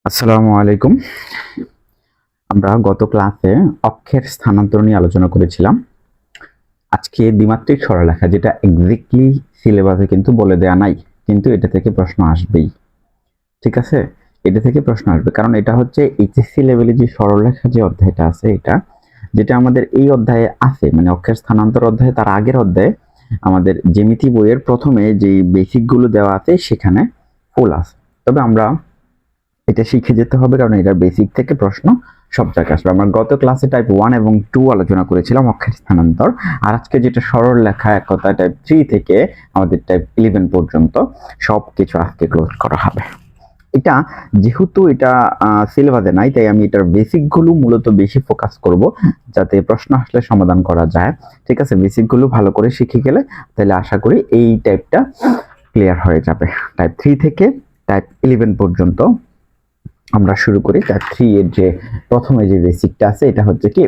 আসসালামু আলাইকুম। আমরা গত ক্লাসে অক্ষের স্থানান্তর নিয়ে আলোচনা করেছিলাম। আজকে দ্বিমাত্রিক সরলরেখা, যেটা এক্স্যাক্টলি সিলেবাসে কিন্তু বলে দেয়া নাই, কিন্তু এটা থেকে প্রশ্ন আসবেই। ঠিক আছে, এটা থেকে প্রশ্ন আসবে, কারণ এটা হচ্ছে এইচএসসি লেভেলে যে সরলরেখা যে অধ্যায়টা আছে, এটা যেটা আমাদের এই অধ্যায়ে আছে, মানে অক্ষের স্থানান্তর অধ্যায়ে তার আগের অধ্যায়ে আমাদের জ্যামিতি বইয়ের প্রথমে যে বেসিক গুলো দেওয়া আছে সেখানে ফুল আছে। তবে আমরা এটা শিখে যেতে হবে, কারণ এটার বেসিক থেকে প্রশ্ন সব জায়গায় আসবে। আমরা গত ক্লাসে টাইপ 1 এবং 2 আলোচনা করেছিলাম অক্ষের স্থানান্তর, আর আজকে যেটা সরল লেখা এক কথা টাইপ 3 থেকে আমাদের টাইপ 11 পর্যন্ত সবকিছু আজকে ক্লোজ করা হবে। এটা যেহেতু এটা সিলেবাসে নাই, তাই আমি এটার বেসিক গুলো মূলত বেশি ফোকাস করব, যাতে প্রশ্ন আসলে সমাধান করা যায়। ঠিক আছে, বেসিক গুলো ভালো করে শিখে গেলে তাহলে আশা করি এই টাইপটা ক্লিয়ার হয়ে যাবে। টাইপ 3 থেকে টাইপ 11 পর্যন্ত আমরা শুরু করি। টাইপ 3 এর যে প্রথমে যে বেসিকটা আছে, এটা হচ্ছে কি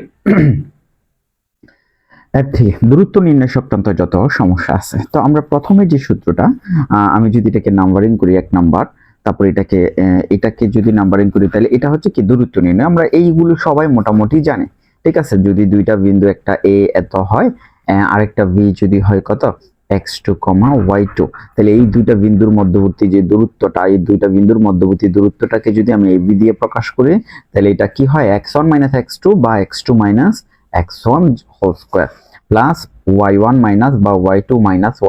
টাইপ 3 দূরত্ব নির্ণয় সংক্রান্ত যত সমস্যা আছে। তো আমরা প্রথমে যে সূত্রটা, আমি যদি এটাকে নাম্বারিং করি 1 নাম্বার, তারপর এটাকে যদি নাম্বারিং করি, তাহলে এটা হচ্ছে কি দূরত্ব নির্ণয়। আমরা এইগুলো সবাই মোটামুটি জানি। ঠিক আছে, যদি দুইটা বিন্দু, একটা এ এত হয়, আরেকটা বি যদি হয় কত x2, y2, তাহলে এই দুইটা বিন্দুর মধ্যবর্তী যে দূরত্বটা, এই দুইটা বিন্দুর মধ্যবর্তী দূরত্বটাকে যদি আমি ab দিয়ে প্রকাশ করি, তাহলে এটা কি হয় x1 - x2 বা x2 - x1 whole square plus y1 - বা y2 -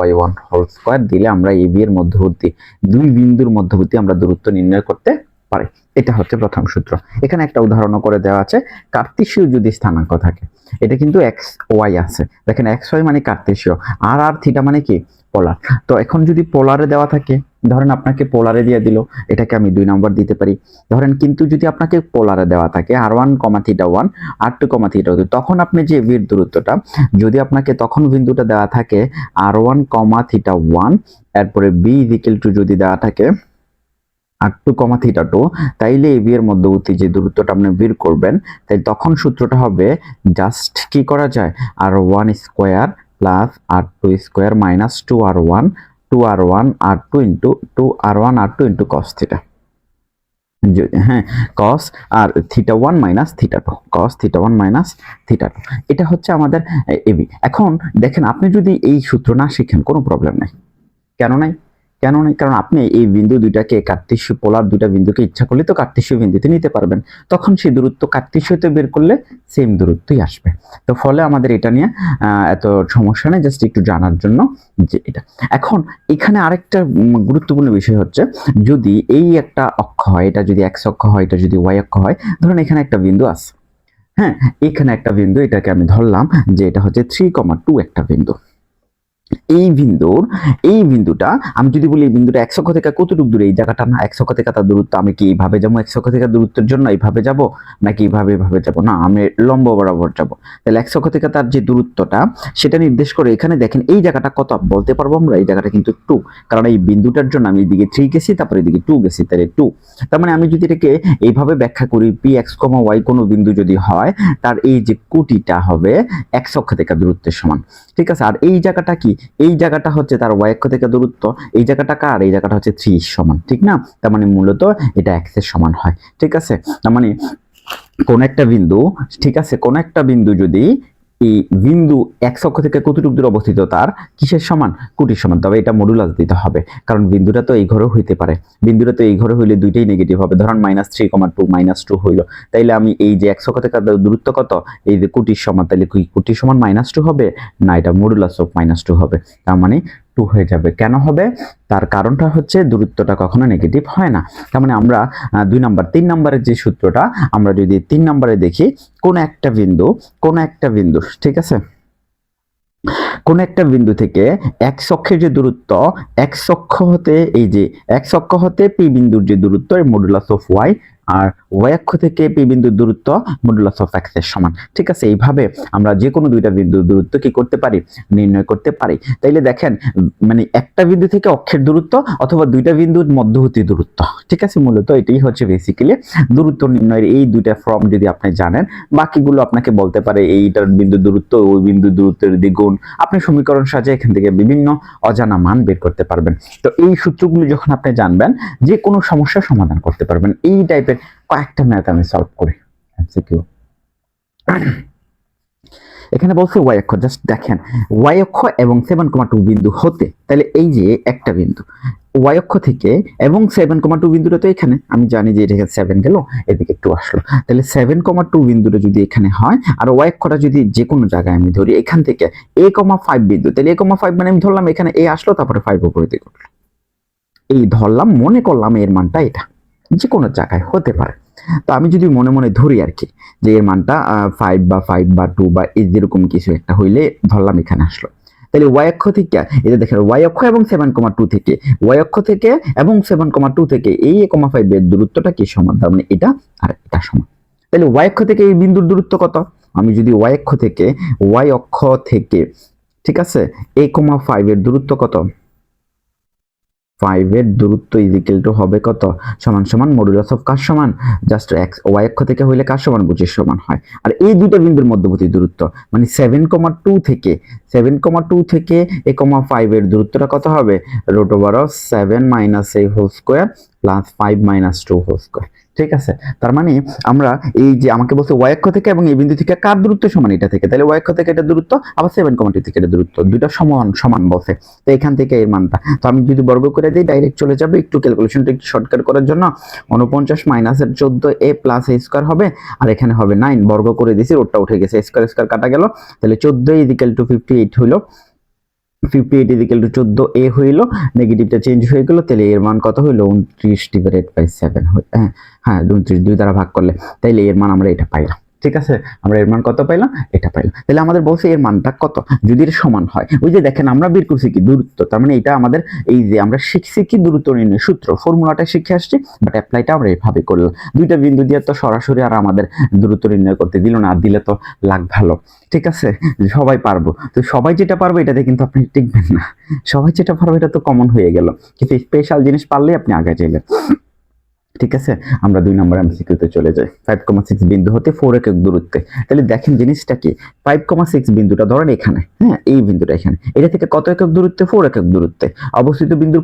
y1 হোল স্কয়ার দিলে আমরা ab এর মধ্যবর্তী দুই বিন্দুর মধ্যবর্তী আমরা দূরত্ব নির্ণয় করতে পারি। এটা হচ্ছে প্রথম সূত্র। এখানে একটা উদাহরণ করে দেওয়া আছে, কার্তেশীয় যদি স্থানাঙ্ক থাকে, এটা কিন্তু এক্স ওয়াই আছে, দেখেন এক্স ওয়াই মানে কার্তেশীয়, আর আর থিটা মানে কি পোলার। তো এখন যদি পোলারে দেওয়া থাকে, ধরেন আপনাকে পোলারে দিয়ে দিল, এটাকে আমি 2 নাম্বার দিতে পারি। ধরেন কিন্তু যদি আপনাকে পোলারে দেওয়া থাকে r1, থিটা 1, r2, থিটা 2, তখন আপনি যে বির দূরত্বটা, যদি আপনাকে তখন বিন্দুটা দেওয়া থাকে r1, থিটা 1, এরপরে b যদি দেওয়া থাকে r2, থিটা 2, তাইলে ab এর মধ্যবর্তী যে দূরত্বটা আপনি বের করবেন, তাই তখন সূত্রটা হবে জাস্ট কি করা যায়, r1 square plus r2 square minus 2r1 r2 into 2r1 r2 into cos theta. হ্যাঁ, cos আর theta 1 minus theta 2, cos theta 1 minus theta 2, এটা হচ্ছে আমাদের ab। এখন দেখেন, আপনি যদি এই সূত্র না শিখেন কোনো প্রবলেম নাই। কেন নাই? কারণ আপনি এই বিন্দু দুইটাকে কার্তেশীয় পোলার দুইটা বিন্দুকে ইচ্ছা করলে তো কার্তেশীয় বিন্দুতে নিতে পারবেন, তখন সেই দূরত্ব কার্তেশীয়তে বের করলে সেম দূরত্বই আসবে। তো ফলে আমাদের এটা নিয়ে এত সমস্যা নেই, জাস্ট একটু জানার জন্য যে এটা। এখন এখানে আরেকটা গুরুত্বপূর্ণ বিষয় হচ্ছে, যদি এই একটা অক্ষ হয়, এটা যদি x অক্ষ হয়, এটা যদি y অক্ষ হয়, ধরুন এখানে একটা বিন্দু আছে, হ্যাঁ, এখানে একটা বিন্দু, এটাকে আমি ধরলাম যে এটা হচ্ছে 3,2 একটা বিন্দু। এই বিন্দুটা আমি যদি বলি, এই বিন্দুটা x অক্ষ থেকে কতটুকু দূরে, এই জায়গাটা না x অক্ষ থেকে তার দূরত্ব, আমি কি এইভাবে যাবো x অক্ষ থেকে দূরত্বের জন্য, এইভাবে যাব নাকি এইভাবে যাব, না আমি লম্ব বরাবর যাব। তাহলে x অক্ষ থেকে তার যে দূরত্বটা সেটা নির্দেশ করে, এখানে দেখেন এই জায়গাটা কত বলতে পারবো আমরা, এই জায়গাটা কিন্তু 2, কারণ এই বিন্দুটার জন্য আমি এদিকে 3 গেছি, তারপরে এদিকে 2 গেছি, তাহলে 2। তার মানে আমি যদি এটাকে এইভাবে ব্যাখ্যা করি, px, y কোনো বিন্দু যদি হয়, তার এই যে কোটিটা হবে x অক্ষ থেকে দূরত্বের সমান। ঠিক আছে, আর এই জায়গাটা কি, এই জায়গাটা হচ্ছে তার y অক্ষ থেকে দূরত্ব, এই জায়গাটা কার, এই জায়গাটা হচ্ছে 3 সমান, ঠিক না? তার মানে মূলত এটা x এর সমান হয়। ঠিক আছে, তার মানে কোন একটা বিন্দু, ঠিক আছে, কোন একটা বিন্দু যদি এই বিন্দু x অক্ষ থেকে কতটুকু দূরে অবস্থিত, তার কিসের সমান, কোটির সমান। তবে এটা মডুলাস দিতে হবে, কারণ বিন্দুটা তো এই ঘরে হইতে পারে, বিন্দুটা তো এই ঘরে হইলে দুইটাই নেগেটিভ হবে। ধরুন -3,2 - 2 তাইলে আমি এই যে x অক্ষ থেকে দূরত্ব কত, এই যে কোটির সমান, তাহলে কি কোটির সমান -2 হবে না, এটা মডুলাস অফ -2 হবে। তার মানে 2 হয়ে যাবে। কেন হবে? তার কারণটা হচ্ছে দূরত্বটা কখনো নেগেটিভ হয় না। তার মানে আমরা 2 নাম্বার 3 নাম্বারের যে সূত্রটা, আমরা যদি 3 নাম্বারে দেখি, কোন একটা বিন্দু, ঠিক আছে, কোন একটা বিন্দু থেকে x অক্ষের যে দূরত্ব, x অক্ষ হতে এই যে x অক্ষ হতে p বিন্দুর যে দূরত্ব, এর মডুলাস অফ y, আর y অক্ষ থেকে p বিন্দুর দূরত্ব মডুলাস অফ x এর সমান। ঠিক আছে, এইভাবে আমরা যে কোনো দুইটা বিন্দুর দূরত্ব কি করতে পারি, নির্ণয় করতে পারি। তাইলে দেখেন, মানে একটা বিন্দু থেকে অক্ষের দূরত্ব অথবা দুইটা বিন্দুর মধ্যবর্তী দূরত্ব। ঠিক আছে, মূলত এটাই হচ্ছে বেসিক্যালি দূরত্ব নির্ণয়ের এই দুইটা ফর্ম। যদি আপনি জানেন, বাকিগুলো আপনাকে বলতে পারে এইটার বিন্দু দূরত্ব, ওই বিন্দু দূরত্বের দ্বিগুণ, আপনি সমীকরণ সাজে এখান থেকে বিভিন্ন অজানা মান বের করতে পারবেন। তো এই সূত্রগুলো যখন আপনি জানবেন, যে কোনো সমস্যার সমাধান করতে পারবেন। এই টাইপের টাইপের কয়েকটা ম্যাথ আমি সলভ করি এমসিকিউ। এখানে বলছে ওয়াই অক্ষ, জাস্ট দেখেন ওয়াই অক্ষ এবং 7,2 বিন্দু হতে, তাহলে এই যে একটা বিন্দু ওয়াই অক্ষ থেকে এবং 7,2 বিন্দুটা তো এখানে, আমি জানি যে এটা 7 গেল, এদিকে 2 আসলো, তাহলে 7,2 বিন্দুটা যদি এখানে হয় আর ওয়াই অক্ষটা যদি যে কোনো জায়গায় আমি ধরি এখান থেকে a,5 বিন্দু, তাহলে a,5 মানে আমি ধরলাম এখানে a আসলো, তারপরে 5 উপরে দিকে উঠলো, এই ধরলাম, মনে করলাম এর মানটা এটা, যে কোনো জায়গায় হতে পারে। তো আমি যদি মনে মনে ধরি আর কি যে এর মানটা 5 বা 2 বা এই যেরকম কিছু একটা হইলে ধরলাম এখানে আসলো, তাহলে ওয়াই অক্ষ থেকে এটা দেখেন ওয়াই অক্ষ এবং 7,2 থেকে ওয়াই অক্ষ থেকে এবং 7,2 থেকে এই 1,5 এর দূরত্বটা কি সমান, তার মানে এটা আর এটা সমান। তাহলে ওয়াই অক্ষ থেকে এই বিন্দুর দূরত্ব কত, আমি যদি ওয়াই অক্ষ থেকে ঠিক আছে 1,5 এর দূরত্ব কত, 5 এর দূরত্ব ইজিক্যাল টু হবে কত, সমান সমান মডুলাস অফ কার সমান, জাস্ট এক্স ওয়াই অক্ষ থেকে হইলে কার সমান, ভুজের সমান হয়। আর এই দুইটা বিন্দুর মধ্যবর্তী দূরত্ব মানে 7,2 থেকে 1,5 এর দূরত্বটা কত হবে, √7 - a whole square plus 5 - 2 whole square. ঠিক আছে, তার মানে আমরা এই যে আমাকে বলছে ওয়াই অক্ষ থেকে এবং এই বিন্দু থেকে কার দূরত্ব সমান, এটা থেকে, তাহলে ওয়াই অক্ষ থেকে এটা দূরত্ব আবার 7,2 থেকে এটা দূরত্ব, দুইটা সমান সমান বলছে, তো এখান থেকে এর মানটা, তো আমি যদি বর্গ করে দিই ডাইরেক্ট চলে যাবে, একটু ক্যালকুলেশনটা একটু শর্টকাট করার জন্য 49 - 14a প্লাস a স্কয়ার হবে, আর এখানে হবে 9, বর্গ করে দিয়েছি, রোডটা উঠে গেছে, স্কয়ার স্কয়ার কাটা গেল, তাহলে 14 ইকুয়াল টু 58 হইলো, 58 ইকুয়াল টু 14a হইলো, নেগেটিভটা চেঞ্জ হয়ে গেল, তাহলে এর মান কত হইলো 29/7 হ্যাঁ 29 2 দ্বারা ভাগ করলে, তাইলে এর মান আমরা এটা পাইলাম। ঠিক আছে, আমরা এর মান কত পাইলাম, এটা পাইলাম। তাহলে আমাদের বলছে এর মানটা কত, যদি এর সমান হয়, ওই যে দেখেন আমরা বের করছি কি দূরত্ব, তার মানে এটা আমাদের এই যে আমরা শিখছি কি দূরত্ব নির্ণয় সূত্র, ফর্মুলাটা শিখে আসছি, বাট অ্যাপ্লাইটা আমরা এইভাবে করলাম। দুইটা বিন্দু দিয়ে তো সরাসরি আর আমাদের দূরত্ব নির্ণয় করতে দিল না, আর দিলে তো লাগ ভালো। ঠিক আছে, সবাই পারবো, তো সবাই যেটা পারবে এটাতে কিন্তু আপনি টিকবেন না, সবাই যেটা পারবে এটা তো কমন হয়ে গেল, কিন্তু স্পেশাল জিনিস পারলেই আপনি আগে চাইলেন। ঠিক আছে, আমরা 2 নম্বর এমসিকিউতে চলে যাই। 5,6 বিন্দু হতে 4 একক দূরত্বে, তাহলে দেখেন জিনিসটা কি, 5,6 বিন্দুটা ধরেন এখানে, হ্যাঁ এই বিন্দুটা এখানে, এটা থেকে কত একক দূরত্বে, 4 একক দূরত্বে অবস্থিত বিন্দুর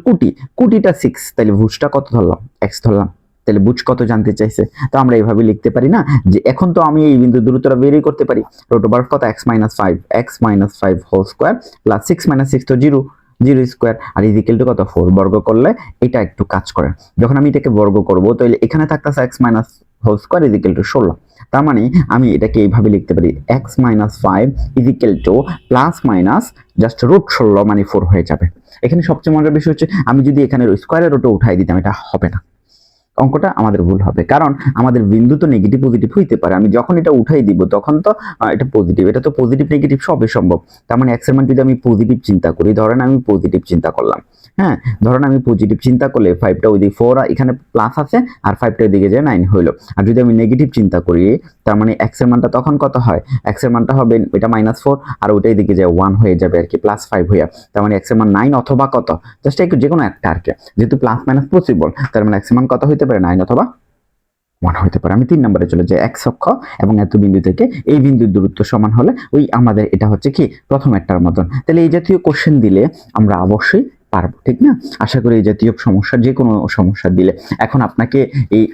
কুটিটা 6, তাহলে ভুজটা কত ধরলাম, x ধরলাম, তাহলে ভুজ কত জানতে চাইছে, তো আমরা এইভাবে লিখতে পারি না যে এখন তো আমি এই বিন্দু দূরত্বটা বেরই করতে পারি, √5 কত, x - 5 হোল স্কয়ার প্লাস 6 - 6 তো 0 স্কয়ার, আর ইজিক্যাল টু কত 4, বর্গ করলে এটা একটু কাজ করে, যখন আমি এটাকে বর্গ করব তাহলে এখানে থাকতেছে x - whole square equal to 16, তার মানে আমি এটাকে এইভাবে লিখতে পারি x - 5 equal to plus minus just √16 মানে 4 হয়ে যাবে। এখানে সবচেয়ে মজার বিষয় হচ্ছে আমি যদি এখানে স্কয়ারের রুটে উঠাই দিতাম এটা হবে না, অঙ্কটা আমাদের ভুল হবে, কারণ আমাদের বিন্দু তো নেগেটিভ পজিটিভ হইতে পারে, আমি যখন এটা উঠাই দিব তখন তো এটা পজিটিভ, এটা তো পজিটিভ নেগেটিভ সবই সম্ভব, তার মানে x এর মান যদি আমি পজিটিভ চিন্তা করি, ধরেন আমি পজিটিভ চিন্তা করলাম, হ্যাঁ ধরেন আমি পজিটিভ চিন্তা করলে 5টা ওইদিকে 4 এখানে প্লাস আছে আর 5টা ওইদিকে যায় 9 হইলো, আর যদি আমি নেগেটিভ চিন্তা করি তার মানে x এর মানটা তখন কত হয়, x এর মানটা হবে এটা -4 আর ওইটা এদিকে যায় 1 হয়ে যাবে আর কি, +5 হইয়া, তার মানে x এর মান 9 অথবা কত, জাস্ট একটু যে কোনো একটা আর কি, যেহেতু প্লাস মাইনাস পসিবল, তার মানে x এর মান কত হইতে পারে 9 অথবা 1 হইতে পারে। আমি 3 নম্বরে চলে যাই, x অক্ষ এবং এত বিন্দু থেকে এই বিন্দুর দূরত্ব সমান হলে ওই আমাদের এটা হচ্ছে কি প্রথম একটার মতন, তাহলে এই জাতীয় কোশ্চেন দিলে আমরা অবশ্যই পারবো, ঠিক না? আশা করি এই জাতীয় সমস্যা, যে কোনো সমস্যা দিলে, এখন আপনাকে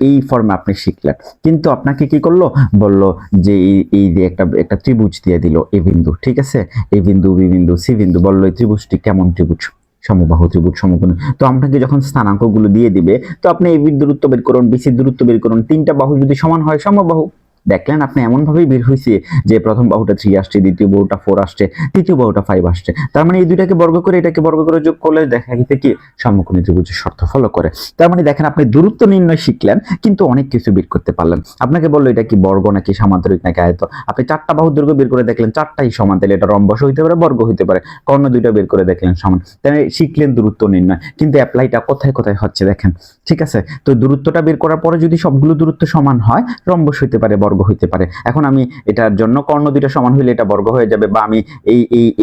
এই ফর্মে আপনি শিখলেন, কিন্তু আপনাকে কি করলো, বললো যে এই যে একটা ত্রিভুজ দিয়ে দিল এ বিন্দু, ঠিক আছে, এই বিন্দু বি বিন্দু সি বিন্দু, বললো এই ত্রিভুজটি কেমন ত্রিভুজ, সমবাহু ত্রিভুজ সমকোণী, তো আপনাকে যখন স্থানাঙ্কগুলো দিয়ে দিবে তো আপনি এই দূরত্ব বের করুন, বিসির দূরত্ব বের করুন, তিনটা বাহু যদি সমান হয় সমবাহু, দেখলেন আপনি এমন ভাবেই বের হয়েছে যে প্রথম বাহুটা 3 আসছে, দ্বিতীয় বাহুটা 4 আসছে, তৃতীয় বাহুটা 5 আসছে, তার মানে এই দুইটাকে বর্গ করে এটাকে বর্গ করে যোগ করলে দেখা গেছে কি সমকোণী ত্রিভুজের শর্ত ফলো করে। তার মানে দেখেন আপনি দূরত্ব নির্ণয় শিখলেন কিন্তু অনেক কিছু বের করতে পারলেন। আপনাকে বললো এটা কি বর্গ নাকি সমান্তরিক নাকি আয়ত, আপনি 4টা বাহুর দৈর্ঘ্য বের করে দেখলেন 4টাই সমান, তাহলে এটা রম্বস হইতে পারে বর্গ হইতে পারে, কর্ণ দুইটা বের করে দেখলেন সমান, তাহলে শিখলেন দূরত্ব নির্ণয়, কিন্তু অ্যাপ্লাইটা কোথায় কোথায় হচ্ছে দেখেন। ঠিক আছে, তো দূরত্বটা বের করার পরে যদি সবগুলো দূরত্ব সমান হয় রম্বস হইতে পারে বর্গ হইতে পারে, এখন আমি এটার জন্য কর্ণ দুইটা সমান হইলে এটা বর্গ হয়ে যাবে, বা আমি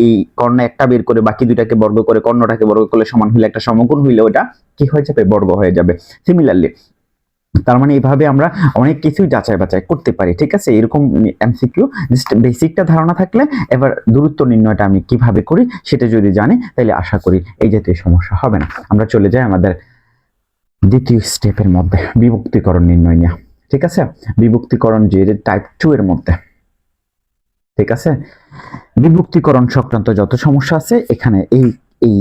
এই কর্ণ একটা বের করে বাকি দুইটাকে বর্গ করে কর্ণটাকে বর্গ করলে সমান হইলে একটা সমকোণ হইলে ওটা কি হয়ে যাবে, বর্গ হয়ে যাবে। সিমিলারলি তার মানে এইভাবে আমরা অনেক কিছুই যাচাই বাছাই করতে পারি। ঠিক আছে, এরকম এমসিকিউ জাস্ট বেসিকটা ধারণা থাকলে এবার দূরত্ব নির্ণয়টা আমি কিভাবে করি সেটা যদি জানি তাহলে আশা করি এই জাতীয় সমস্যা হবে না। আমরা চলে যাই আমাদের দ্বিতীয় স্টেপের মধ্যে বিভক্তিকরণ নির্ণয় নেওয়া, ঠিক আছে। বিভক্তিকরণ যে টাইপ 2 এর মধ্যে, ঠিক আছে। বিভক্তিকরণ সংক্রান্ত যত সমস্যা আছে এখানে এই এই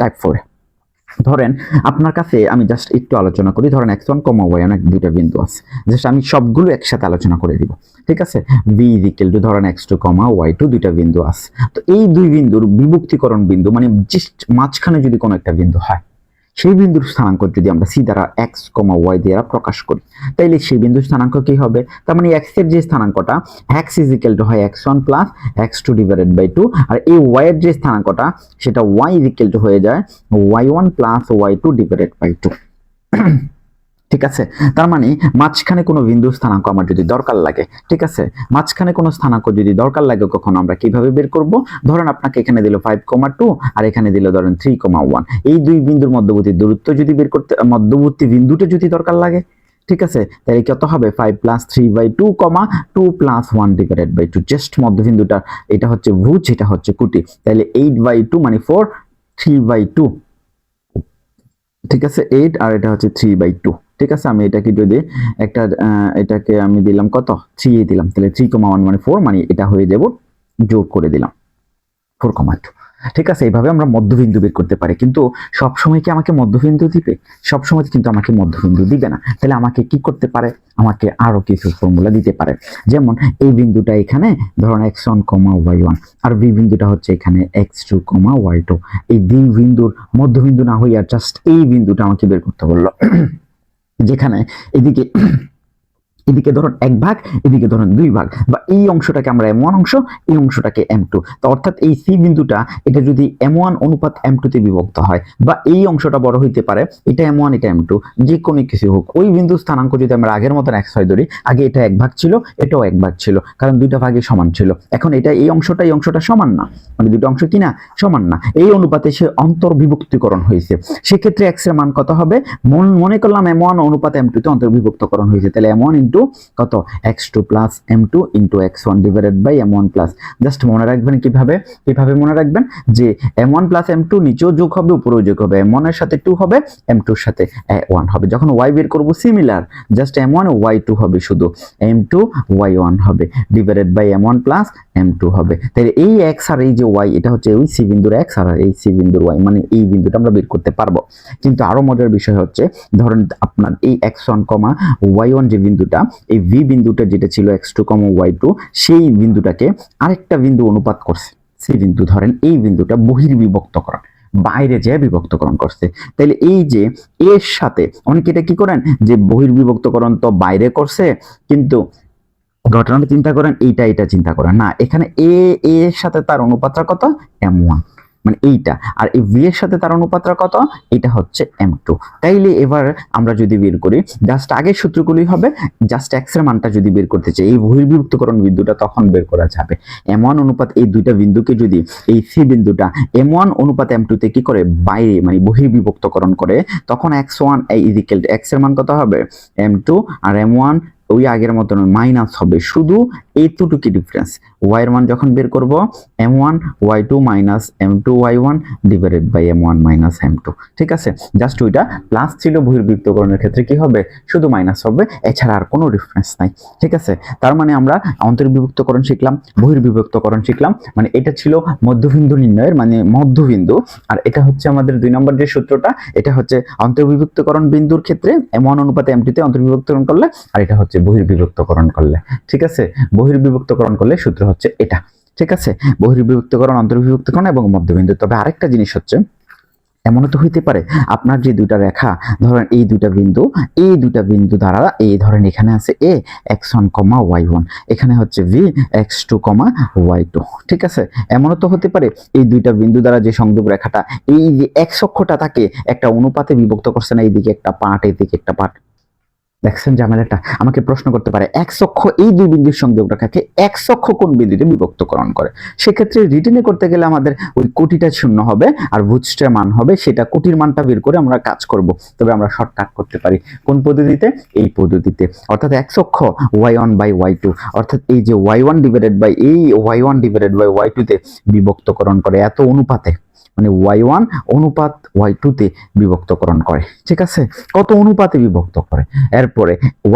টাইপ 4 ধরেন আপনার কাছে আমি জাস্ট একটু আলোচনা করি। ধরেন x1, y1 দুইটা বিন্দু আছে, জাস্ট আমি সবগুলো একসাথে আলোচনা করে দিব, ঠিক আছে। b ধরেন x2, y2 দুইটা বিন্দু আছে। তো এই দুই বিন্দুর বিভক্তিকরণ বিন্দু মানে জাস্ট মাঝখানে যদি কোনো একটা বিন্দু হয়, সেই বিন্দুর স্থানাঙ্ক যদি আমরা c দ্বারা x, y দ্বারা প্রকাশ করি, তাইলে সেই বিন্দুর স্থানাঙ্ক কি হবে? তার মানে x এর যে স্থানাঙ্কটা x হয় x1 plus x2 divided by 2, আর এই y এর যে স্থানাঙ্কটা সেটা y হয়ে যায় y1 plus y2 divided by 2, ঠিক আছে। তার মানে মাঝখানে কোনো বিন্দুর স্থানাঙ্ক আমার যদি দরকার লাগে, ঠিক আছে, মাঝখানে কোনো স্থানাঙ্ক যদি দরকার লাগে কখনো আমরা কিভাবে বের করব? ধরেন আপনাকে এখানে দিল 5,2 আর এখানে দিল ধরেন 3,1, এই দুই বিন্দুর মধ্যবর্তী দূরত্ব যদি বের করতে, মধ্যবর্তী বিন্দুটা যদি দরকার লাগে, ঠিক আছে, তাহলে কত হবে? 5 প্লাস 3/2, 2 প্লাস 1 ডিভাইডেড বাই 2, জাস্ট মধ্যবিন্দুটা এটা হচ্ছে ভুজ, এটা হচ্ছে কুটি, তাহলে 8/2 মানে 4, 3/2, ঠিক আছে, 8 আর এটা হচ্ছে 3/2, ঠিক আছে। আমি এটাকে যদি একটা এটাকে আমি দিলাম কত 3 দিলাম, তাহলে 3,1 মানে 4, মানে এটা হয়ে যাব, যোগ করে দিলাম 4,2, ঠিক আছে। এইভাবে আমরা মধ্যবিন্দু বের করতে পারি। কিন্তু সব সময় কি আমাকে মধ্যবিন্দু দিবে? সব সময় কিন্তু আমাকে মধ্যবিন্দু দিবে না। তাহলে আমাকে কি করতে পারে? আমাকে আরো কিছু ফর্মুলা দিতে পারে। যেমন এই বিন্দুটা এখানে ধরুন x1, y1, আর বি বিন্দুটা হচ্ছে এখানে x2, y2। এই দুই বিন্দুর মধ্যবিন্দু না হইয়া জাস্ট এই বিন্দুটা আমাকে বের করতে বললো, যেখানে এদিকে এদিকে ধরুন 1 ভাগ, এদিকে ধরুন 2 ভাগ, বা এই অংশটাকে আমরা m1 অংশ, এই অংশটাকে m2, তো অর্থাৎ এই c বিন্দুটা এটা যদি m1 অনুপাত m2 তে বিভক্ত হয়, বা এই অংশটা বড় হইতে পারে, এটা m1 এটা m2, যে কোনো কিছু হোক, ওই বিন্দু স্থানাঙ্ক যদি আমরা আগের মতন xy ধরি, আগে এটা 1 ভাগ ছিল, এটাও 1 ভাগ ছিল, কারণ দুইটা ভাগে সমান ছিল। এখন এটা এই অংশটা সমান না, মানে দুটো অংশ কি না সমান না, এই অনুপাতে সে অন্তর্বিভক্তিকরণ হয়েছে। সেক্ষেত্রে x এর মান কত হবে? মনে করলাম m1 অনুপাত m2 তে অন্তর্বিভক্তকরণ হয়েছে, তাহলে m1 ইনটু কত x2 plus m2 into x1 divided by m1 plus, just মনে রাখবেন কিভাবে মনে রাখবেন যে m1 প্লাস m2 নিচেও যোগ হবে, উপরেও যোগ হবে, m1 এর সাথে 2 হবে, m2 এর সাথে 1 হবে। যখন y বের করব সিমিলার, জাস্ট m1 y2 হবে, শুধু m2 y1 হবে, divided by m1 plus m2 হবে। তাহলে এই x আর এই যে y, এটা হচ্ছে ওই c বিন্দুর x আর এই c বিন্দুর y, মানে এই বিন্দুটা আমরা বের করতে পারবো। কিন্তু আরো মজার বিষয় হচ্ছে, ধরেন আপনার এই x1, y1 যে বিন্দুটা, এই v বিন্দুটা যেটা ছিল x2, y2, সেই বিন্দুটাকে আরেকটা বিন্দু অনুপাত করছে, সেই বিন্দু ধরেন এই বিন্দুটা বহির্বিভক্তকরণ, বাইরে যে বিভক্তকরণ করছে। তাহলে এই যে এর সাথে অনেকে এটা কি করেন যে বহির্বিভক্তকরণ তো বাইরে করছে, কিন্তু ঘটনাটা চিন্তা করেন, এটা চিন্তা করেন না, এখানে এর সাথে তার অনুপাতটা কত? m1, মানে এইটা, আর এই v এর সাথে তার অনুপাতটা কত? এটা হচ্ছে m2। তাইলে এবার আমরা যদি বের করি, জাস্ট আগের সূত্রগুলোই হবে, জাস্ট x এর মানটা যদি বের করতে চাই, এই বহির্বিভক্তকরণ বিন্দুটা তখন বের করা যাবে। m1 অনুপাত এই দুইটা বিন্দুকে যদি এই c বিন্দুটা m1 অনুপাত m2 তে কি করে বাইরে মানে বহির্বিভক্তকরণ করে, তখন x1 ইকুয়াল টু x এর মান কত হবে? m2, আর m1 ওই আগের মতন মাইনাস হবে, শুধু এইটুকু ডিফারেন্স। y এর মান যখন বের করব, m1 y2 minus m2 y1 divided by m1 minus m2, ঠিক আছে। জাস্ট ওইটা প্লাস ছিল, বহির্বিভক্তকরণের ক্ষেত্রে কি হবে? শুধু মাইনাস হবে, এছাড়া আর কোনো ডিফারেন্স নাই, ঠিক আছে। তার মানে আমরা অন্তর্বিভক্তকরণ শিখলাম, বহির্বিভক্তকরণ শিখলাম, মানে এটা ছিল মধ্যবিন্দু নির্ণয়ের মানে মধ্যবিন্দু। আর এটা হচ্ছে আমাদের 2 নম্বর যে সূত্রটা, এটা হচ্ছে অন্তর্বিভক্তকরণ বিন্দুর ক্ষেত্রে m1 অনুপাতে m2 তে অন্তর্বিভক্তকরণ করলে, আর এটা হচ্ছে বহির্বিভক্তকরণ করলে, ঠিক আছে। বহির্বিভক্তকরণ করলে সূত্র হচ্ছে এটা, ঠিক আছে। বহির্বিভক্তকরণ, অন্তর্বিভক্তকরণ এবং মধ্যবিন্দু। তবে আরেকটা জিনিস হচ্ছে, এমনও তো হইতে পারে আপনার যে দুইটা রেখা, ধরেন এই দুইটা বিন্দু দ্বারা, এই ধরেন এখানে আছে a x1, y1, এখানে হচ্ছে v x2, y2, ঠিক আছে। এমনও তো হতে পারে এই দুইটা বিন্দু দ্বারা যে সংযোগ রেখাটা, এই যে x অক্ষটা তাকে একটা অনুপাতে বিভক্ত করছে না, এইদিকে একটা পার্ট, এইদিকে একটা পার্ট, দেখছেন ঝামেলাটা। আমাকে প্রশ্ন করতে পারে x অক্ষ এই দুই বিন্দুর সংযোগ রেখাকে x অক্ষ কোন বিন্দুতে বিভক্তকরণ করে। সেক্ষেত্রে রিটেনে করতে গেলে আমাদের ওই কোটিটা শূন্য হবে আর ভুজটার মান হবে, সেটা কোটির মানটা বের করে আমরা কাজ করব। তবে আমরা শর্টকাট করতে পারি কোন পদ্ধতিতে? এই পদ্ধতিতে, অর্থাৎ x অক্ষ y1 বাই y2, অর্থাৎ এই যে y1 ডিভাইডেড বাই y2 তে বিভক্তকরণ করে এত অনুপাতে। মানে y1 অনুপাত y2 তে বিভক্তকরণ করে, ঠিক আছে? কত অনুপাতে বিভক্ত করে। এরপরে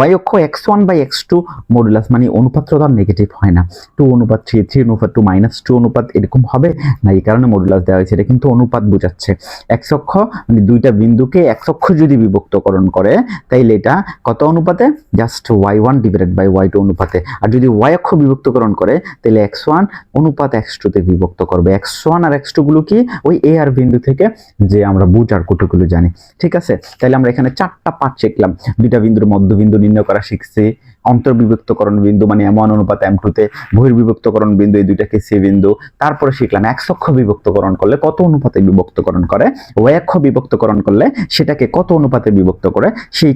y অক্ষ x1 বাই x2 মডুলাস, মানে অনুপাতটা তো নেগেটিভ হয় না, 2 অনুপাত 3, 3 অনুপাত 2, -2 অনুপাত এরকম হবে না, এই কারণে মডুলাস দেওয়া হয়েছে, এটা কিন্তু অনুপাত বোঝাচ্ছে। x অক্ষ মানে দুইটা বিন্দুকে x অক্ষ যদি বিভক্তকরণ করে তাইলে এটা কত অনুপাতে, just y1 divided by y2 অনুপাতে। আর যদি y অক্ষ বিভক্তকরণ করে তাহলে x1 অনুপাত x2 তে বিভক্ত করবে। x1 আর x2 গুলো কি, ওই a আর বিন্দু থেকে যে আমরা বুঝার কতগুলো জানি, ঠিক আছে? তাহলে আমরা এখানে 4টা পার্ট শিখলাম। দুইটা বিন্দুর মধ্যবিন্দু নির্ণয় করা শিখছি, অন্তর্বিভক্তকরণ বিন্দু মানে m1 অনুপাত m2 তে, বহির্বিভক্তকরণ বিন্দু এই দুইটাকে c বিন্দু। তারপরে শিখলাম x অক্ষ বিভক্তকরণ করলে কত অনুপাতে বিভক্তকরণ করে, y অক্ষ বিভক্তকরণ করলে সেটাকে কত অনুপাতে বিভক্ত করে, সেই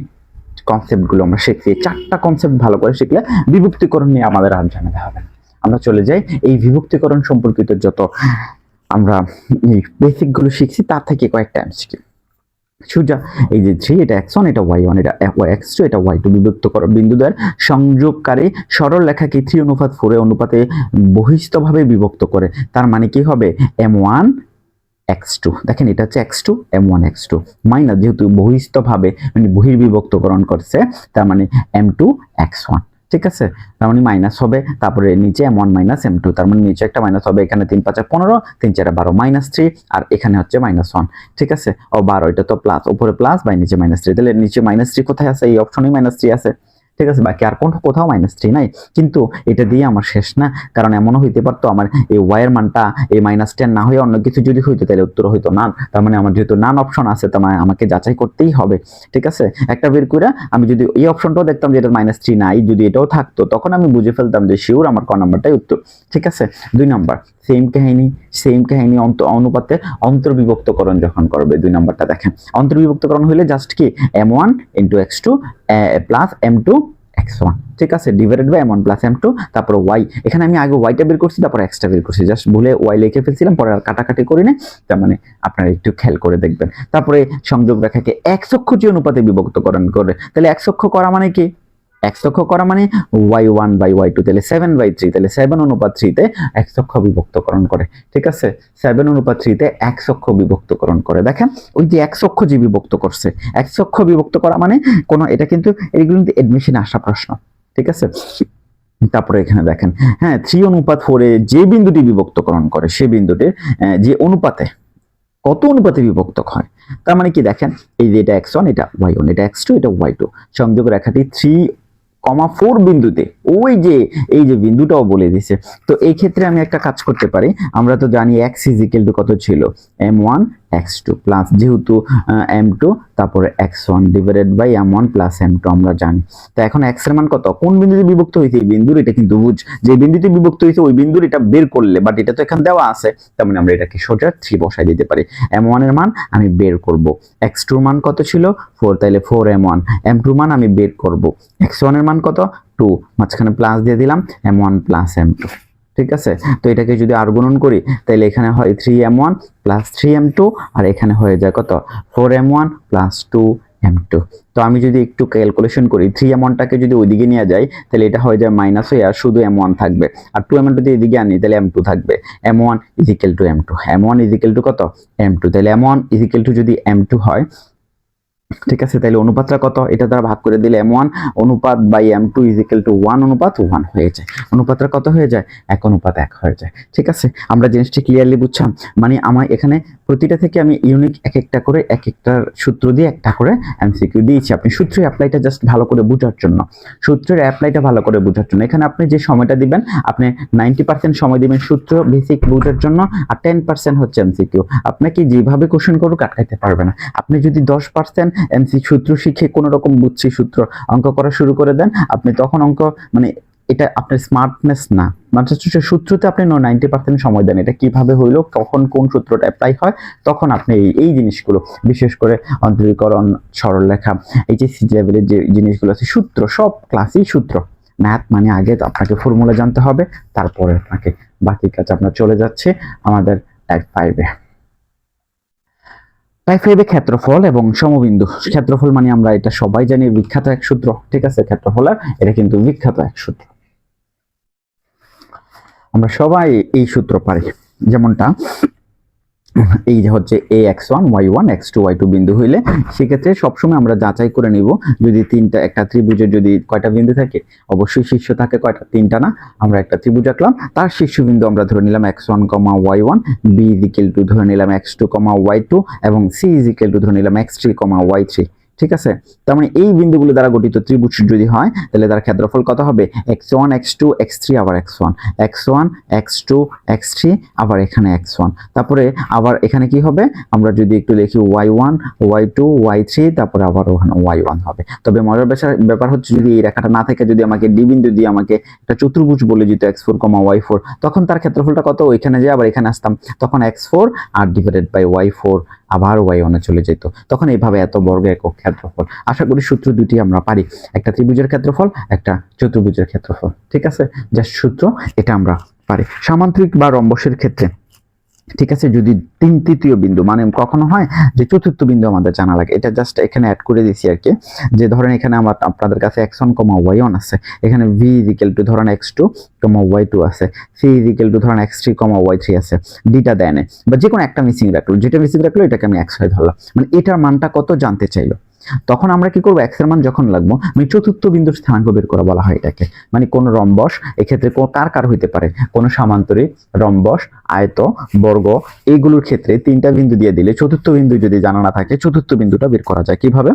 কনসেপ্ট গুলো আমরা শিখছি। 4টা কনসেপ্ট ভালো করে শিখলে বিভক্তিকরণ নিয়ে আমাদের আর জানাতে হবে না। আমরা চলে যাই এই বিভক্তিকরণ সম্পর্কিত যত আমরা এই বেসিক গুলো শিখছি তার থেকে কয়েকটা এমসিকিউ। সোজা এই যে 3 এটা x1 এটা y1 এটা x2 এটা y2 বিভক্তকরণ বিন্দুদ্বয়ের সংযোগকারী সরল রেখাকে 3 অনুপাত 4 অনুপাতে বহিস্থভাবে বিভক্ত করে। তার মানে কি হবে, m1 x2, দেখেন এটা হচ্ছে x2 m1 x2 মাইনাস, যেহেতু বহিস্থভাবে মানে বহির্বিভক্তকরণ করছে তার মানে m2 x1, ঠিক আছে? তার মানে মাইনাস হবে, তারপরে নিচে m1 মাইনাস m2, তার মানে নিচে একটা মাইনাস হবে, এখানে 3 5 15, 3 4 12 -3, আর এখানে হচ্ছে -1, ঠিক আছে? ও 12, এটা তো প্লাস, উপরে প্লাস বাই নিচে -3, তাহলে নিচে -3 কোথায় আছে, এই অপশনেই -3 আছে, ঠিক আছে? বাকি আর কোথাও -3 নাই। কিন্তু এটা দিয়ে আমার শেষ না, কারণ এমনও হইতে পারতো আমার এই y এর মানটা এই -10 না হয়ে অন্য কিছু যদি হইতো তাহলে উত্তর হইতো নান। তার মানে আমার যেহেতু নান অপশন আছে তার মানে আমাকে যাচাই করতেই হবে, ঠিক আছে? একটা বের করে আমি যদি এই অপশনটাও দেখতাম যে এটা -3 নাই, যদি এটাও থাকতো তখন আমি বুঝে ফেলতাম যে শিওর আমার ক নাম্বারটাই উত্তর, ঠিক আছে? 2 নাম্বার সেম কাহিনী অনুপাতে অন্তর্বিভক্তকরণ যখন করবে। 2 নাম্বারটা দেখেন, অন্তর্বিভক্তকরণ হইলে জাস্ট কি m1 * x2 plus m2 x1, ঠিক আছে? Divided by m1 plus m2, তারপর y, এখানে আমি আগে y টা বের করছি তারপর x টা বের করছি, জাস্ট ভুলে y লিখে ফেলছিলাম, পরে আর কাটাকাটি করি না, তার মানে আপনারা একটু খেয়াল করে দেখবেন। তারপরে সংযোগ রেখাকে x অক্ষ যে অনুপাতে বিভক্তকরণ করে, তাহলে x অক্ষ করা মানে কি, x অক্ষ করা মানে y1 বাই y2, তাহলে 7/3, তাহলে 7 অনুপাত 3 তে x অক্ষ বিভক্তকরণ করে, ঠিক আছে? 7 অনুপাত 3 তে x অক্ষ বিভক্তকরণ করে। দেখেন ওই যে x অক্ষ যে বিভক্ত করছে, x অক্ষ বিভক্ত করা মানে কোন, এটা কিন্তু এগুলো কিন্তু এডমিশনে আসা প্রশ্ন, ঠিক আছে? তারপরে এখানে দেখেন, হ্যাঁ 3 অনুপাত 4 এ যে বিন্দুটি বিভক্তকরণ করে সে বিন্দুটির যে অনুপাতে কত অনুপাতে বিভক্ত হয়, তার মানে কি দেখেন এই যে এটা x1 এটা y1 এটা x2 এটা y2, সংযোগ রেখাটি 3,4 বিন্দুতে ওই যে এই যে বিন্দুটাও বলে দিছে। তো এই ক্ষেত্রে আমি একটা কাজ করতে পারি, আমরা তো জানি x = কত ছিল, m1 x2 প্লাস যেহেতু m2 তারপরে x1 divided by m1 plus m2 আমরা জানি। তো এখন x এর মান কত, কোন বিন্দুতে বিভক্ত হয়েছে এই বিন্দুর, এটা কিন্তু বুঝ, যে বিন্দুতে বিভক্ত হয়েছে ওই বিন্দুর এটা বের করলে, বাট এটা তো এখানে দেওয়া আছে, তার মানে আমরা এটাকে সোজা 3 বসাই দিতে পারি। m1 এর মান আমি বের করব, x2 এর মান কত ছিল 4, তাহলে 4m1, m2 এর মান আমি বের করব, x1 এর মান কত 2, মাঝখানে প্লাস দিয়ে দিলাম m1 প্লাস m2, ঠিক আছে? তো এটাকে যদি আর গুণন করি তাহলে এখানে হয় 3m1 প্লাস 3m2, আর এখানে হয়ে যায় কত 4m1 প্লাস 2m2। তো আমি যদি একটু ক্যালকুলেশন করি, 3m1 টাকে যদি ওইদিকে নিয়ে যাই তাহলে এটা হয়ে যায় মাইনাস হয়ে আর শুধু m1 থাকবে, আর 2m2 যদি এদিকে আনি তাহলে m2 থাকবে। m1 = m2, m1 = কত m2, তাহলে m1 = যদি m2 হয়, ঠিক আছে? তাহলে অনুপাতটা কত, এটা দ্বারা ভাগ করে দিলে m1 অনুপাত বাই m2 = 1 অনুপাত 1 হয়ে যায়। অনুপাতটা কত হয়ে যায়, 1 অনুপাত 1 হয়ে যায়, ঠিক আছে? আমরা জিনিসটা ক্লিয়ারলি বুঝছাম, মানে আমার এখানে প্রতিটা থেকে আমি ইউনিক এক একটা করে এক একটার সূত্র দিয়ে একটা করে এমসিকিউ দিয়েছি। আপনি সূত্রের অ্যাপ্লাইটা জাস্ট ভালো করে বোঝার জন্য, সূত্রের অ্যাপ্লাইটা ভালো করে বোঝার জন্য এখানে আপনি যে সময়টা দিবেন, আপনি 90% সময় দিবেন সূত্র বেসিক বোঝার জন্য, আর 10% হচ্ছে এমসিকিউ। আপনাকে যেভাবে কোশ্চেন করুক আটকাইতে পারবে না। আপনি যদি 10% এমসিকিউ সূত্র শিখে কোনো রকম বুঝছি সূত্র অঙ্ক করা শুরু করে দেন, আপনি তখন অঙ্ক মানে এটা আপনার স্মার্টনেস না, মানে সূত্রতে আপনি 90% সময় দেন, এটা কিভাবে হইলো, কখন কোন সূত্রটা অ্যাপ্লাই হয়, তখন আপনি এই জিনিসগুলো বিশেষ করে অন্তরীকরণ, সরলরেখা, এইচএসসি লেভেলের যে জিনিসগুলো আছে সূত্র, সব ক্লাসেই সূত্র। ম্যাথ মানে আগে আপনাকে ফর্মুলা জানতে হবে, তারপরে আপনাকে বাকি কাজ। আপনার চলে যাচ্ছে আমাদের টাইপ 5-এ। টাইপ 5-এ ক্ষেত্রফল এবং সমবিন্দু। ক্ষেত্রফল মানে আমরা এটা সবাই জানি বিখ্যাত এক সূত্র, ঠিক আছে? ক্ষেত্রফল আর এটা কিন্তু বিখ্যাত এক সূত্র, আমরা সবাই এই সূত্র পারি। যেমনটা এই যে হচ্ছে x1 y1 x2 y2 বিন্দু হইলে সেক্ষেত্রে সবসময় আমরা যাচাই করে নিব যদি তিনটা একটা ত্রিভুজের যদি কয়টা বিন্দু থাকে, অবশ্যই শীর্ষ থাকে কয়টা, তিনটা না। আমরা একটা ত্রিভুজ আঁকলাম, তার শীর্ষবিন্দু আমরা ধরে নিলাম x1, y1, b ধরে নিলাম x2, y2 এবং c ধরে নিলাম x3, y3। ঠিক আছে, তার মানে এই বিন্দুগুলো দ্বারা গঠিত ত্রিভুজ যদি হয় তাহলে তার ক্ষেত্রফল কত হবে, x1 x2 x3 আবার x1 x1 x2 x3 আবার এখানে x1, তারপরে আবার এখানে কি হবে, আমরা যদি একটু লিখি y1 y2 y3 তারপরে আবার ওখানে y1 হবে। তবে মজার ব্যাপার হচ্ছে যদি এই রেখাটা না থাকে, যদি আমাকে ডি বিন্দু দিয়ে আমাকে একটা চতুর্ভুজ বলে দিত x4 y4, তখন তার ক্ষেত্রফলটা কত, ওইখানে যে আবার এখানে আসতাম, তখন x4 R divided by y4 আবার y1 এ চলে যেত, তখন এইভাবে এত বর্গ একক ক্ষেত্রফল। আশা করি সূত্র দুটি আমরা পারি, একটা ত্রিভুজের ক্ষেত্রফল, একটা চতুর্ভুজের ক্ষেত্রফল। ঠিক আছে, যা সূত্র এটা আমরা পারি। সামান্তরিক বা রম্বসের ক্ষেত্রে ঠিক আছে, যদি তৃতীয় বিন্দু মানে কখনো হয় যে চতুর্থ বিন্দু আমাদের জানা লাগে, এটা জাস্ট এখানে অ্যাড করে দিছি আর কি। যে ধরেন এখানে আমার আপনাদের কাছে x1, y1 আছে, এখানে v ধরেন x2, y2 আছে, c ধরেন x3, y3 আছে, ডিটা দেয় না বা যে কোনো একটা মিসিং রাখলো, যেটা মিসিং রাখলো এটাকে আমি x হয় ধরলাম, মানে এটার মানটা কত জানতে চাইলো। তখন আমরা কি করব, x এর মান যখন লাগবো মানে চতুর্থ বিন্দুর স্থানাঙ্ক বের করা বলা হয় এটাকে। মানে কোন রম্বস, এক্ষেত্রে কার কার হইতে পারে, কোন সামান্তরিক, রম্বস, আয়ত, বর্গ, এইগুলোর ক্ষেত্রে তিনটা বিন্দু দিয়ে দিলে চতুর্থ বিন্দু যদি জানা না থাকে চতুর্থ বিন্দুটা বের করা যায় কিভাবে।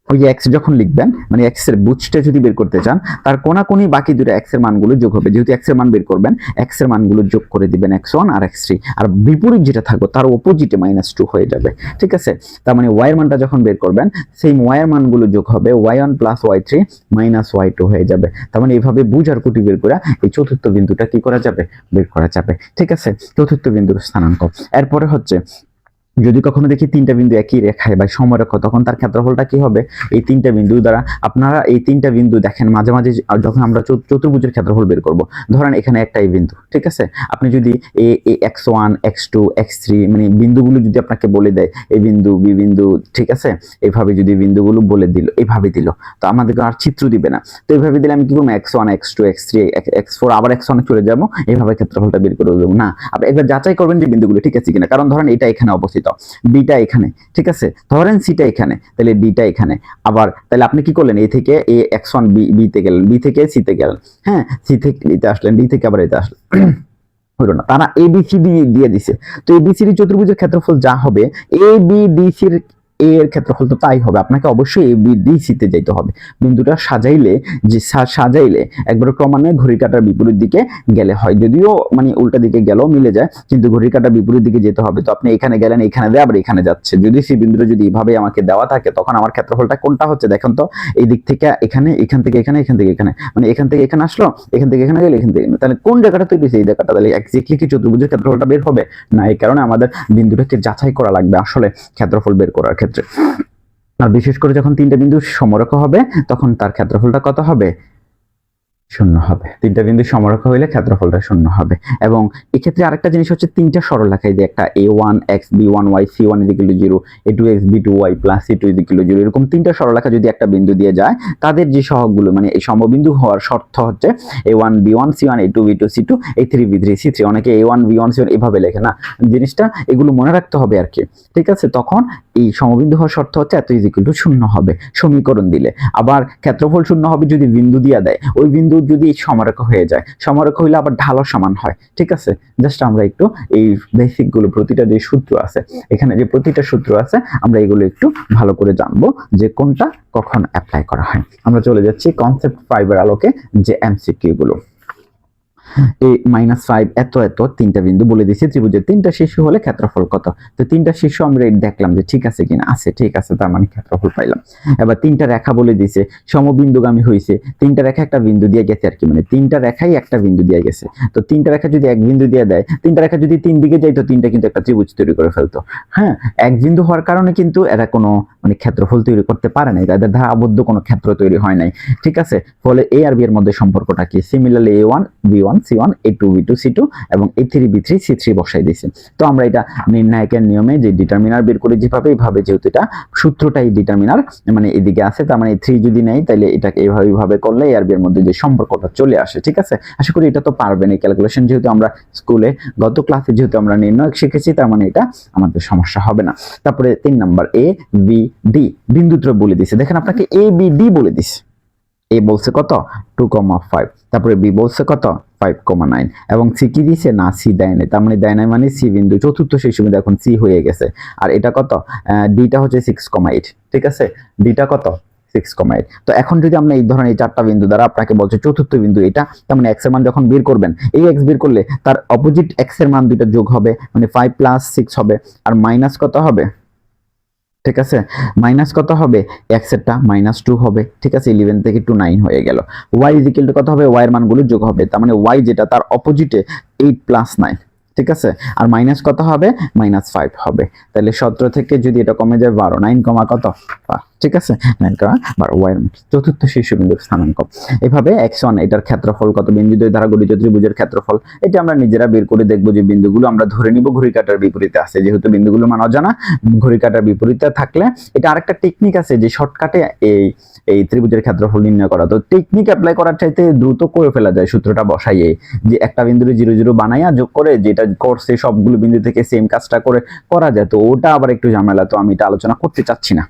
ওই যে x যখন লিখবেন মানে x এর বুঝটা যদি বের করতে চান, তার কোনাকুনি বাকি দুটো x এর মানগুলো যোগ হবে, যেহেতু x এর মান বের করবেন x এর মানগুলো যোগ করে দিবেন x1 আর x3, আর বিপরীত যেটা থাকবে তার অপোজিটে -2 হয়ে যাবে। ঠিক আছে, তার মানে y এর মানটা যখন বের করবেন সেই y এর মানগুলো যোগ হবে y1 + y3 - y2 হয়ে যাবে। তার মানে এইভাবে বুঝ আর কুটি বের করে এই চতুর্থ বিন্দুটা কি করা যাবে, বের করা যাবে। ঠিক আছে, চতুর্থ বিন্দুর স্থানাঙ্ক। এরপরে হচ্ছে যদি কখনো দেখি তিনটা বিন্দু একই রেখায় বা সমরেখা, তখন তার ক্ষেত্রফলটা কি হবে, এই তিনটা বিন্দু দ্বারা আপনারা এই তিনটা বিন্দু দেখেন মাঝে মাঝে যখন আমরা চতুর্ভুজের ক্ষেত্রফল বের করব, ধরেন এখানে একটাই বিন্দু, ঠিক আছে, আপনি যদি এই x1 x2 x3 মানে বিন্দুগুলো যদি আপনাকে বলে দেয় এই বিন্দু বি বিন্দু, ঠিক আছে, এইভাবে যদি বিন্দুগুলো বলে দিল, এইভাবে দিল, তো আমাদেরকে আর চিত্র দিবে না, তো এইভাবে দিলে আমি কি করবো, x1 x2 x3 x4 আবার x1 চলে যাবো, এইভাবে ক্ষেত্রফলটা বের করে দেবো না। আপনি একবার যাচাই করবেন যে বিন্দুগুলো ঠিক আছে কিনা, কারণ ধরেন এটা এখানে অবস্থিত, বিটা এখানে, ঠিক আছে, ধরেন সিটা এখানে, তাহলে ডিটা এখানে, আবার তাহলে আপনি কি করলেন, এ থেকে এ x1 বি তে গেলেন, বি থেকে সি তে গেলেন, হ্যাঁ, সি থেকে এতে আসলেন, ডি থেকে আবার এতে আসলেন, হলো না, তারা এ বি সি ডি দিয়ে দিছে, তো এ বি সি ডি চতুর্ভুজের ক্ষেত্রফল যা হবে এ বি ডি সি এর ক্ষেত্রফল তো তাই হবে, আপনাকে অবশ্যই এ বি ডি সি তে যেতে হবে। বিন্দুটা সাজাইলে যে সাজাইলে একবার ক্রমান্বয়ে ঘড়ির কাঁটার বিপরীত দিকে গেলে হয়, যদিও মানে উল্টা দিকে গেলেও মিলে যায়, কিন্তু ঘড়ির কাঁটার বিপরীত দিকে যেতে হবে। তো আপনি এখানে গেলেন, এখানে দিয়ে আবার এখানে যাচ্ছে, যদি সেই বিন্দুটা যদি এইভাবে আমাকে দেওয়া থাকে, তখন আমার ক্ষেত্রফলটা কোনটা হচ্ছে দেখেন তো, এই দিক থেকে এখানে, এখান থেকে এখানে, এখান থেকে এখানে, মানে এখান থেকে এখানে আসলো, এখান থেকে এখানে গেলে, এখান থেকে, তাহলে কোন জায়গাটা তৈরি হয়েছে, এই জায়গাটা, তাহলে এক্স্যাক্টলি কি চতুর্ভুজের ক্ষেত্রফলটা বের হবে না, এই কারণে আমাদের বিন্দুটাকে যাচাই করা লাগবে আসলে ক্ষেত্রফল বের করার ক্ষেত্রে। আর বিশেষ করে যখন তিনটা বিন্দু সমরেখা হবে তখন তার ক্ষেত্রফলটা কত হবে, শূন্য হবে। তিনটা বিন্দু সমরেখা হইলে ক্ষেত্রফলটা শূন্য হবে। এবং এক্ষেত্রে আরেকটা জিনিস হচ্ছে তিনটা সরলরেখায় দিয়ে একটা a1 x b1 y c1 = 0, a2 x b2 y + c2 = 0, এরকম তিনটা সরলরেখা যদি একটা বিন্দু দিয়ে যায়, তাদের যে সহগগুলো মানে এই সমবিন্দু হওয়ার শর্ত হচ্ছে a1 b1 c1 a2 b2 c2 a3 b3 c3, অনেকে a1 b1 c1 এভাবে লেখে না, জিনিসটা এগুলো মনে রাখতে হবে আর কি। ঠিক আছে, তখন এই সমবিন্দু হওয়ার শর্ত হচ্ছে এত = 0 হবে সমীকরণ দিলে। আবার ক্ষেত্রফল শূন্য হবে যদি বিন্দু দিয়ে দেয়, ওই বিন্দু যদি সমরেখা হয়ে যায়, সমরেখা হইলে আবার ঢালও সমান হয়। ঠিক আছে, জাস্ট আমরা একটু এই বেসিক গুলো, প্রতিটা যে সূত্র আছে এখানে, যে প্রতিটা সূত্র আছে আমরা এগুলো একটু ভালো করে জানবো যে কোনটা কখন অ্যাপ্লাই করা হয়। আমরা চলে যাচ্ছি কনসেপ্ট 5 এর আলোকে যে এমসিকিউ গুলো। a-5 এত এত তিনটা বিন্দু বলে দিয়েছি, ত্রিভুজের তিনটা শীর্ষ হলে ক্ষেত্রফল কত। তো তিনটা শীর্ষ আমরা দেখলাম যে ঠিক আছে কিনা, আছে, ঠিক আছে, তার মানে ক্ষেত্রফল পাইলাম। এবার তিনটা রেখা বলে দিয়েছে, সমবিন্দুগামী হয়েছে, তিনটা রেখা একটা বিন্দু দিয়ে গেছে আর কি, মানে তিনটা রেখাই একটা বিন্দু দিয়ে গেছে। তো তিনটা রেখা যদি এক বিন্দু দিয়ে দেয়, তিনটা রেখা যদি তিন দিকে যাইতো, তিনটা কিন্তু একটা ত্রিভুজ তৈরি করে ফেলতো। হ্যাঁ, এক বিন্দু হওয়ার কারণে কিন্তু এরা কোনো মানে ক্ষেত্রফল তৈরি করতে পারে নাই, তাদের দ্বারা আবদ্ধ কোনো ক্ষেত্র তৈরি হয় নাই। ঠিক আছে, ফলে এ আর বি এর মধ্যে সম্পর্কটা কি, similarly a1 b1 C1 A2 B2 C2 এবং A3 B3 C3 বসাই দিয়েছি। তো আমরা এটা নির্ণায়কের নিয়মে যে ডিটারমিনার বের করে যেভাবে এইভাবে, যেহেতু এটা সূত্রটাই ডিটারমিনার মানে এদিকে আছে, তার মানে 3 যদি নেই তাহলে এটাকে এইভাবে করলে এ আর বি এর মধ্যে যে সম্পর্কটা চলে আসে। ঠিক আছে, আশা করি এটা তো পারবেন এই ক্যালকুলেশন, যেহেতু আমরা স্কুলে গত ক্লাসে যেহেতু আমরা নির্ণায়ক শিখেছি, তার মানে এটা আমাদের সমস্যা হবে না। তারপরে 3 নাম্বার A B D বিন্দুত্র বলে দিছে, দেখেন আপনাকে A B D বলে দিছে। A বলছে কত 2,5, তারপরে B বলছে কত 5,9 এবং C কি দিছে না C দেয় নাই, তার মানে দেয় নাই মানে C বিন্দু চতুর্থ শিশু বিন্দু এখন C হয়ে গেছে। আর এটা কত D টা হচ্ছে 6,8, ঠিক আছে, D টা কত 6,8। তো এখন যদি আমরা এই ধরনের এই চারটা বিন্দু দ্বারা আপনাকে বলছে চতুর্থ বিন্দু এটা, তার মানে x এর মান যখন বের করবেন এই x বের করলে তার অপোজিট x এর মান দুইটা যোগ হবে, মানে 5 + 6 হবে, আর মাইনাস কত হবে, ঠিক আছে, মাইনাস কত হবে x এরটা -2 হবে, ঠিক আছে, 11 থেকে 2 9 হয়ে গেল। y = কত হবে, y এর মানগুলো যোগ হবে, তার মানে y যেটা তার অপোজিটে 8 + 9, ঠিক আছে, আর মাইনাস কত হবে -5 হবে। তাহলে 17 থেকে যদি এটা কমে যায় 12, 9, কত 5, ঠিক আছে, 9, y এর চতুর্থ শীর্ষবিন্দুর স্থানাঙ্ক। এভাবে x1 এটার ক্ষেত্রফল কত, বিন্দু দ্বয় দ্বারা গঠিত ত্রিভুজের ক্ষেত্রফল, এটা আমরা নিজেরা বের করে দেখব। যে বিন্দুগুলো আমরা ধরে নিব ঘড়ি কাঁটার বিপরীতে আছে, যেহেতু বিন্দুগুলো মান অজানা, ঘড়ি কাঁটার বিপরীতে থাকলে এটা আরেকটা টেকনিক আছে যে শর্টকাটে এই ত্রিভুজের ক্ষেত্রফল নির্ণয় করা। তো টেকনিক অ্যাপ্লাই করার চাইতে দ্রুত করে ফেলা যায় সূত্রটা বসাইয়ে, যে একটা বিন্দুরে 0 0 বানাইয়া যোগ করে যেটা করছে সবগুলো বিন্দু থেকে সেম কাজটা করে করা যায়। তো ওটা আবার একটু ঝামেলা, তো আমি এটা আলোচনা করতে চাচ্ছি না।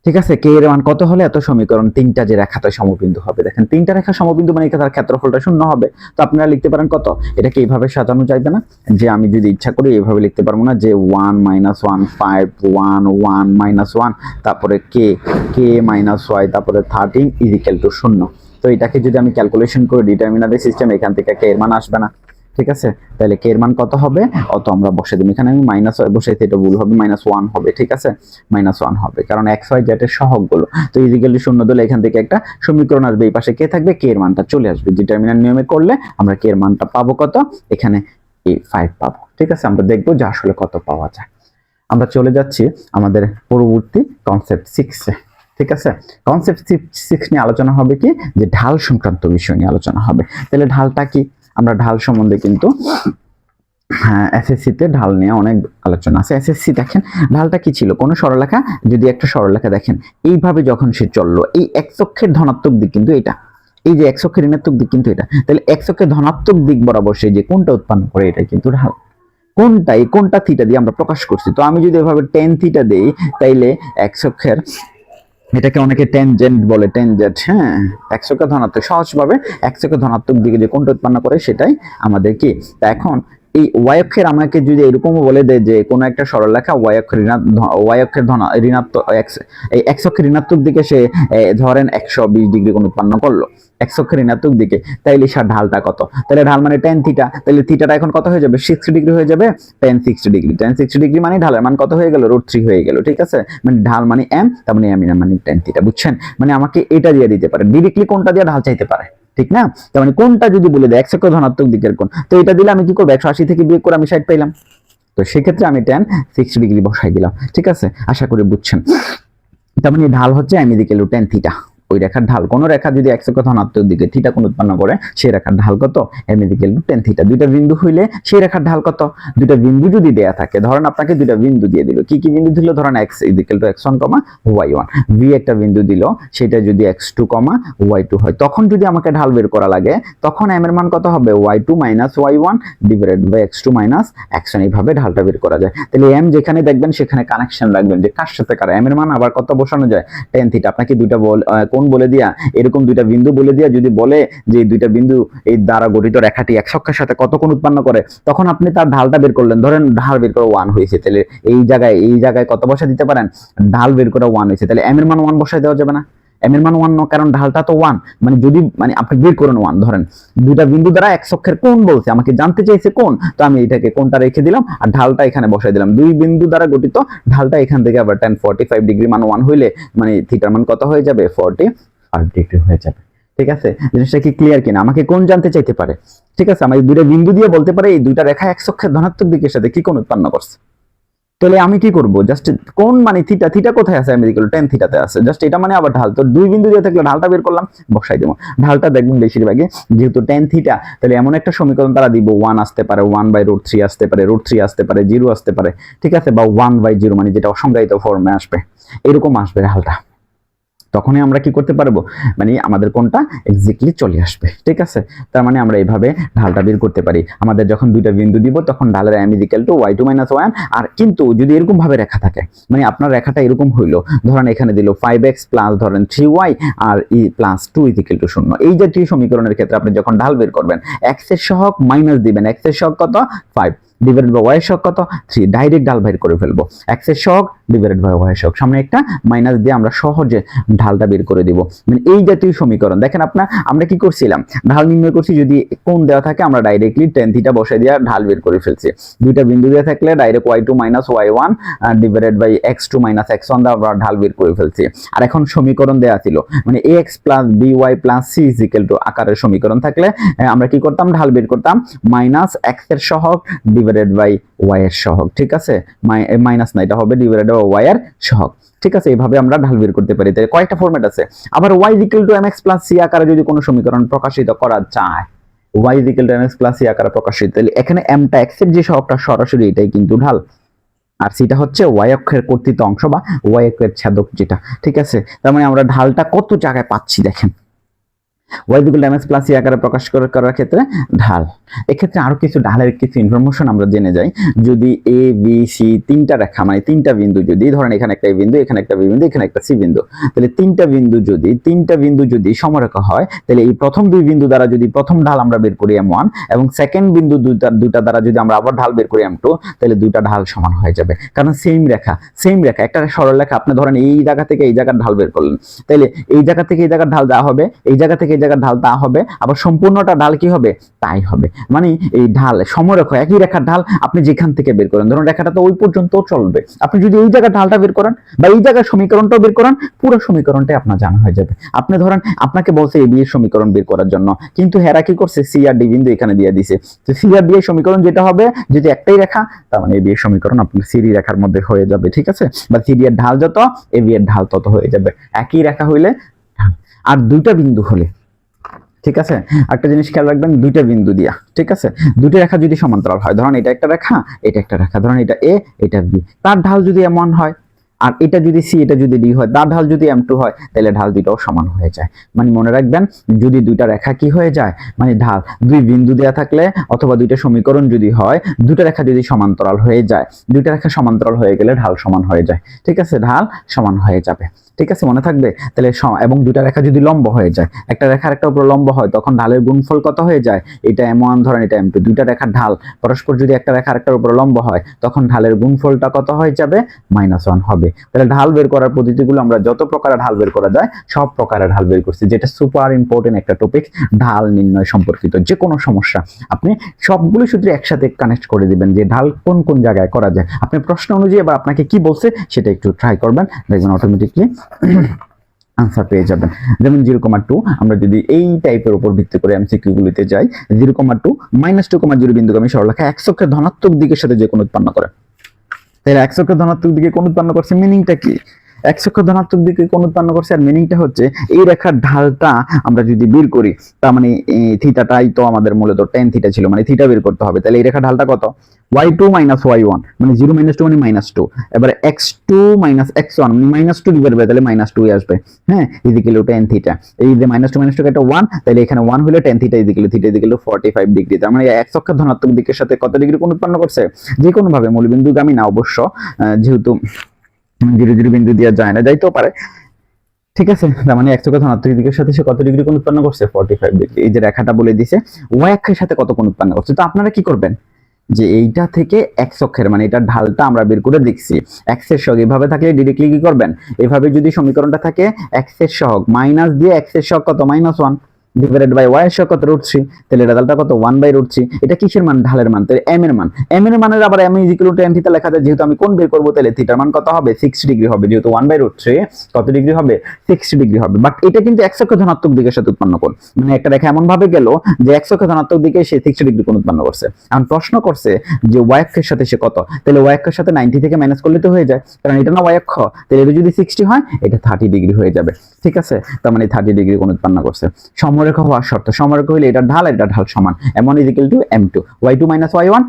ঠিক আছে, কে এর মান কত হলে এত সমীকরণ তিনটা যে রেখাতে সমবিন্দু হবে, দেখেন তিনটা রেখা সমবিন্দু মানে তার ক্ষেত্রফলটা 0 হবে। তো আপনারা লিখতে পারেন কত, এটাকে এইভাবে সাজানো যাবে না, যে আমি যদি ইচ্ছা করি এইভাবে লিখতে পারবো না, যে 1 - 1 5 1 1 - 1, তারপরে কে - y, তারপরে 13 = 0। তো এটাকে যদি আমি ক্যালকুলেশন করে ডিটারমিনারের সিস্টেম, এখান থেকে কে এর মান আসবে না, ঠিক আছে, তাহলে কে এর মান কত হবে অত আমরা বসে দিই। এখানে আমি -y বসাইতে এটা ভুল হবে, -1 হবে, ঠিক আছে, -1 হবে, কারণ x y z এর সহগগুলো। তো ইজিক্যালি 0 দিলে এখান থেকে একটা সমীকরণ আসবে, এই পাশে কে থাকবে, কে এর মানটা চলে আসবে। ডিটারমিনার নিয়মে করলে আমরা কে এর মানটা পাবো কত, এখানে 5 পাবো। ঠিক আছে, আমরা দেখবো যে আসলে কত পাওয়া যায়। আমরা চলে যাচ্ছি আমাদের পরবর্তী কনসেপ্ট 6 এ। ঠিক আছে, কনসেপ্ট 6 নিয়ে আলোচনা হবে কি, যে ঢাল সংক্রান্ত বিষয় নিয়ে আলোচনা হবে। তাহলে ঢালটা কি, আমরা ঢাল সম্বন্ধে কিন্তু এসএসসি তে ঢাল নিয়ে অনেক আলোচনা আছে। এসএসসি দেখেন ঢালটা কি ছিল, কোন সরলরেখা, যদি একটা সরলরেখা দেখেন এইভাবে যখন সে চললো, এই x অক্ষের ধনাত্মক দিক কিন্তু এটা, এই যে x অক্ষের ঋণাত্মক দিক কিন্তু এটা, তাহলে x অক্ষের ধনাত্মক দিক বরাবর সে যে কোনটা উৎপন্ন করে এটা কিন্তু ঢাল। কোনটা থিটা দিয়ে আমরা প্রকাশ করছি। তো আমি যদি এভাবে tan থিটা দেই, তাইলে x অক্ষের, এটাকে অনেকে ট্যানজেন্ট বলে, ট্যানজেন্ট, হ্যাঁ, x অক্ষের ধনাত্মক, সহজভাবে x অক্ষের ধনাত্মক দিকে যে কোনটা উৎপন্ন করে সেটাই আমাদের কি। তা এখন এই y অক্ষের আমাকে যদি এরকম বলে দেয় যে কোন একটা সরলরেখা y অক্ষের ঋণাত্মক এই x অক্ষের ঋণাত্মক দিকে সে ধরেন 120 ডিগ্রি কোণ উৎপন্ন করলো x অক্ষের ঋণাত্মক দিকে, তাইলে সার ঢালটা কত, তাহলে ঢাল মানে tan থিটা, তাহলে থিটাটা এখন কত হয়ে যাবে, 60 ডিগ্রি হয়ে যাবে, tan 60 ডিগ্রি, tan 60 ডিগ্রি মানে ঢালের মান কত হয়ে গেল, √3 হয়ে গেল। ঠিক আছে, মানে ঢাল মানে m, তার মানে m মানে tan থিটা, বুঝছেন, মানে আমাকে এটা দিয়ে দিতে পারে ডিরেক্টলি, কোনটা দিয়ে ঢাল চাইতে পারে, ঠিক না। তার মানে কোনটা যদি বলে দেয় x অক্ষ ধনাত্মক দিকের কোণ, তো এটা দিলে আমি কি করব, 180 থেকে বিয়োগ করে আমি 60 পাইলাম। তো সেক্ষেত্রে আমি tan 60 ডিগ্রি বসাই দিলাম। ঠিক আছে, আশা করি বুঝছেন। তার মানে ঢাল হচ্ছে m = tan থিটা। ওই রেখার ঢাল, কোন রেখা যদি x অক্ষ ধনাত্মক দিকে থিটা কোণ উৎপন্ন করে, সেই রেখার ঢাল কত, m = tan থিটা। দুইটা বিন্দু হইলে সেই রেখার ঢাল কত, দুইটা বিন্দু যদি দেয়া থাকে, ধরেন আপনাকে দুইটা বিন্দু দিয়ে দিল, কি কি বিন্দু দিল, ধরেন x = x1, y1, b একটা বিন্দু দিল, সেটা যদি x2, y2 হয়, তখন যদি আমাকে ঢাল বের করা লাগে, তখন m এর মান কত হবে, y2 - y1 / x2 - x1, এইভাবে ঢালটা বের করা যায়। তাহলে m যেখানে দেখবেন সেখানে কানেকশন রাখবেন যে কার সাথে কার, m এর মান আবার কত বসানো যায়, tan থিটা। আপনাকে দুইটা কোণ বলে দিয়া, এরকম দুইটা বিন্দু বলে দিয়া যদি বলে যে দুইটা বিন্দু এই দ্বারা গঠিত রেখাটি x অক্ষের সাথে কত কোণ উৎপন্ন করে, তখন আপনি তার ঢালটা বের করলেন, ধরেন ঢাল বের করে 1 হয়েছে, তাহলে এই জায়গায় কত বসা দিতে পারেন, ঢাল বের করে 1 হয়েছে, তাহলে m এর মান 1 বসাই দেওয়া যাবে না, m এর মান 1 না, কারণ ঢালটা তো 1, মানে যদি আপনি বের করেন 1, ধরেন দুইটা বিন্দু দ্বারা x অক্ষের কোণ বলছে, আমাকে জানতে চাইছে কোণ, তো আমি এটাকে কোণটা রেখে দিলাম আর ঢালটা এখানে বসাই দিলাম। দুই বিন্দু দ্বারা গঠিত ঢালটা এখান থেকে আবার tan 45 ডিগ্রি মান 1 হইলে মানে থিটার মান কত হয়ে যাবে, 45 ডিগ্রি হয়ে যাবে। ঠিক আছে, জিনিসটা কি ক্লিয়ার কিনা, আমাকে কোণ জানতে চাইতে পারে। ঠিক আছে, আমাদের দুইটা বিন্দু দিয়ে বলতে পারে এই দুইটা রেখা x অক্ষের ধনাত্মক দিকের সাথে কি কোণ উৎপন্ন করছে। তাহলে আমি কি করব, জাস্ট কোন মানে থিটা, থিটা কোথায় আছে, আমি ইকুয়াল টেন থিটাতে আছে, জাস্ট এটা মানে আবার ঢাল, তো দুই বিন্দু দিয়ে থাকলে ঢালটা বের করলাম, বসাই দেবো। ঢালটা দেখবেন বেশিরভাগই যেহেতু টেন থিটা, তাহলে এমন একটা সমীকরণ তারা দিব, 1 আসতে পারে, 1/√3 আসতে পারে, √3 আসতে পারে, 0 আসতে পারে, ঠিক আছে, বা 1/0 মানে যেটা অসংজ্ঞায়িত ফর্মে আসবে, এরকম আসবে ঢালটা। তখনই আমরা কি করতে পারবো, মানে আমাদের কোনটা এক্স্যাক্টলি চলে আসবে, ঠিক আছে। তার মানে আমরা এইভাবে ঢালটা বের করতে পারি। আমাদের যখন দুইটা বিন্দু দিব তখন ঢালের m = y2 - 1, আর কিন্তু যদি এরকম ভাবে রেখা থাকে, মানে আপনার রেখাটা এরকম হইলো, ধরেন এখানে দিল 5x প্লাস ধরেন 3y আর +2 = 0, এই জাতীয় সমীকরণের ক্ষেত্রে আপনি যখন ঢাল বের করবেন, x এর সহগ মাইনাস দিবেন, x এর সহগ কত 5 ডিভাইডেড বাই y এর সহগ কত 3, ডাইরেক্ট ঢাল বের করে ফেলবো। x এর সহগ ডিভাইডেড বাই y এর সহগ, সামনে একটা মাইনাস দিয়ে আমরা সহজে ঢালটা বের করে দিব। মানে এই জাতীয় সমীকরণ দেখেন আমরা কি করছিলাম, ঢাল নির্ণয় করছি, যদি কোণ দেওয়া থাকে আমরা ডাইরেক্টলি tan থিটা বসে দিয়ে ঢাল বের করে ফেলছি। দুইটা বিন্দু দেওয়া থাকলে direct y2 - y1 divided by x2 - x1 দিয়ে আমরা ঢাল বের করে ফেলছি। আর এখন সমীকরণ দেওয়া ছিল, মানে ax + by + c = আকারের সমীকরণ থাকলে আমরা কি করতাম, ঢাল বের করতাম -x এর সহগ ডিভাইডেড বাই y এর সহগ, ঠিক আছে, মাইনাস না, এটা হবে ডিভাইডেড বাই y এর সহগ, ঠিক আছে। এইভাবে আমরা ঢাল বের করতে পারি। তাই কয়েকটা ফরম্যাট আছে। আবার y = mx + c আকারে যদি কোনো সমীকরণ প্রকাশিত করা যায়, y = mx + c আকারে প্রকাশিত, তাহলে এখানে mটা x এর যে সহগটা সরাসরি এটাই কিন্তু ঢাল, আর সেটা হচ্ছে y অক্ষের কর্তৃত অংশ বা y অক্ষের ছেদক যেটা, ঠিক আছে। তার মানে আমরা ঢালটা কত জায়গায় পাচ্ছি দেখেন, y = mx + c আকারে প্রকাশ করার ক্ষেত্রে ঢাল। এক্ষেত্রে আরো কিছু ঢালের কিছু ইনফরমেশন আমরা জেনে যাই। যদি a b c তিনটা রেখা, মানে তিনটা বিন্দু, যদি ধরেন এখানে একটা a বিন্দু, এখানে একটা b বিন্দু, এখানে একটা c বিন্দু, তাহলে তিনটা বিন্দু যদি সমরেখা হয়, তাহলে এই প্রথম দুই বিন্দু দ্বারা যদি প্রথম ঢাল আমরা বের করি m1, এবং সেকেন্ড বিন্দু দুইটা দ্বারা যদি আমরা আবার ঢাল বের করি m2, তাহলে দুইটা ঢাল সমান হয়ে যাবে। কারণ সেম রেখা একটা সরল রেখা, আপনি ধরেন এই জায়গা থেকে এই জায়গার ঢাল বের করলেন, তাহলে এই জায়গা থেকে এই জায়গার ঢাল দেওয়া হবে, এই জায়গা থেকে এই জায়গার ঢাল তা হবে, আবার সম্পূর্ণটা ঢাল কি হবে, তাই হবে। মানে এই ঢাল সমরেখা, একই রেখার ঢাল আপনি যেখান থেকে বের করেন, ধরুন রেখাটা তো ওই পর্যন্ত চলবে, আপনি যদি এই জায়গার ঢালটা বের করেন বা এই জায়গার সমীকরণটাও বের করেন, পুরো সমীকরণটাই আপনার জানা হয়ে যাবে। আপনি ধরেন আপনাকে বলছে এই বিয়ের সমীকরণ বের করার জন্য, কিন্তু হেরা কি করছে, সি আর ডি বিন্দু এখানে দিয়ে দিছে, তো সি আর ডি এর সমীকরণ যেটা হবে, যদি একটাই রেখা, তার মানে এই বিয়ের সমীকরণ আপনার সিডি রেখার মধ্যে হয়ে যাবে, ঠিক আছে, বা সিডি এর ঢাল যত এ বি এর ঢাল তত হয়ে যাবে, একই রেখা হইলে। আর দুইটা বিন্দু হলে, ঠিক আছে, একটা জিনিস খেয়াল রাখবেন, দুইটা বিন্দু দিয়া, ঠিক আছে, দুইটা রেখা যদি সমান্তরাল হয়, ধরেন এটা একটা রেখা, এটা একটা রেখা, ধরেন এটা এ, এটা বি, তার ঢাল যদি m1 হয়, আর এটা যদি সি, এটা যদি ডি হয়, তার ঢাল যদি m2 হয়, তাহলে ঢাল দুইটাও সমান হয়ে যায়। মানে মনে রাখবেন, যদি দুইটা রেখা কি হয়ে যায়, মানে ঢাল, দুই বিন্দু দেয়া থাকলে অথবা দুইটা সমীকরণ যদি হয়, দুইটা রেখা যদি সমান্তরাল হয়ে যায়, দুইটা রেখা সমান্তরাল হয়ে গেলে ঢাল সমান হয়ে যায়, ঠিক আছে, ঢাল সমান হয়ে যাবে, ঠিক আছে, মনে থাকবে। তাহলে এবং দুইটা রেখা যদি লম্ব হয়ে যায়, একটা রেখার একটা উপর লম্ব হয়, তখন ঢালের গুণফল কত হয়ে যায়, এটা m1 ধরেন এটা m2, দুইটা রেখার ঢাল পরস্পর যদি একটা রেখার একটার উপর লম্ব হয়, তখন ঢালের গুণফলটা কত হয়ে যাবে, -1 হবে। তাহলে ঢাল বের করার পদ্ধতিগুলো আমরা যত প্রকারের ঢাল বের করা যায় সব প্রকারের ঢাল বের করছি, যেটা সুপার ইম্পর্টেন্ট একটা টপিক, ঢাল নির্ণয় সম্পর্কিত যে কোনো সমস্যা আপনি সবগুলো সূত্রে একসাথে কানেক্ট করে দিবেন, যে ঢাল কোন কোন জায়গায় করা যায়। আপনি প্রশ্ন অনুযায়ী বা আপনাকে কি বলছে সেটা একটু ট্রাই করবেন, দেখবেন অটোমেটিকলি আনসার পেয়ে যাবেন। যেমন 0,2 আমরা যদি এই টাইপের উপর ভিত্তি করে এমসিকিউ গুলিতে যাই, 0,2 -2,0 বিন্দুগামী সরলরেখা x অক্ষের ধনাত্মক দিকের সাথে যে কোণ উৎপন্ন করে, তাহলে x অক্ষের ধনাত্মক দিকে কোণ উৎপন্ন করছে, মিনিংটা কি, x অক্ষের ধনাত্মক দিকে কোণ উৎপন্ন করছে, আর মিনিংটা হচ্ছে এই রেখার ঢালটা আমরা যদি বের করি, তার মানে থিটাটাই তো আমাদের মূলত tan থিটা ছিল, মানে থিটা বের করতে হবে, তাহলে এই রেখার ঢালটা কত, y2 - y1, মানে 0 - 2 মানে -2, এবারে x2 - x1 মানে -2 ডিভাইড বাই, তাহলে -2 আসবে, হ্যাঁ, ইকুয়াল টু tan থিটা, এই যে -2 একটা 1, তাহলে এখানে 1 হলে tan theta equal to 45 degree, তার মানে x অক্ষের ধনাত্মক দিকের সাথে কত ডিগ্রি কোণ উৎপন্ন করছে, যে কোনো ভাবে মূলবিন্দুগামী না অবশ্য, যেহেতু 0 বিন্দু দিয়ে যায় না, যাইতেও পারে, ঠিক আছে, তার মানে x অক্ষের ধনাত্মক দিকের সাথে সে কত ডিগ্রি কোণ উৎপন্ন করছে, 45 ডিগ্রি। এই যে রেখাটা বলে দিছে y অক্ষের সাথে কত কোণ উৎপন্ন করছে, তো আপনারা কি করবেন, যে এইটা থেকে x অক্ষের, মানে এটার ঢালটা আমরা বের করে দেখছি, x এর সহগ এভাবে থাকলে ডাইরেক্টলি কি করবেন, এভাবে যদি সমীকরণটা থাকে x এর সহগ মাইনাস দিয়ে x এর সহগ কত, -1, ডিভাইডেড বাই ওয়াই এর কত √3, তাহলে রেজাল্টটা কত 1/√3। এটা কিসের মান? ঢালের মান। তাহলে m এর মান, m এর মানের আবার m = tan থিটা লেখা যায়, যেহেতু আমি কোণ বের করব তাহলে থিটার মান কত হবে? 60 ডিগ্রি হবে, যেহেতু 1/√3 কত ডিগ্রি হবে? 60 ডিগ্রি হবে। বাট এটা কিন্তু x অক্ষ ধনাত্মক দিকের সাথে উৎপন্ন কোণ, মানে একটা রেখা এমন ভাবে গেল যে x অক্ষ ধনাত্মক দিকে সে 60 ডিগ্রি কোণ উৎপন্ন করছে। এখন প্রশ্ন করছে যে y অক্ষের সাথে সে কত, তাহলে y অক্ষের সাথে 90 থেকে মাইনাস করলে তো হয়ে যায়, কারণ এটা না y অক্ষ, তাহলে এটা যদি 60 হয় এটা 30 ডিগ্রি হয়ে যাবে, ঠিক আছে? তার মানে 30 ডিগ্রি কোণ উৎপন্ন করছে। সমরেখা হওয়ার শর্ত, সমরেখা হইলে এটা ঢাল সমান, m1 = m2, y2 - y1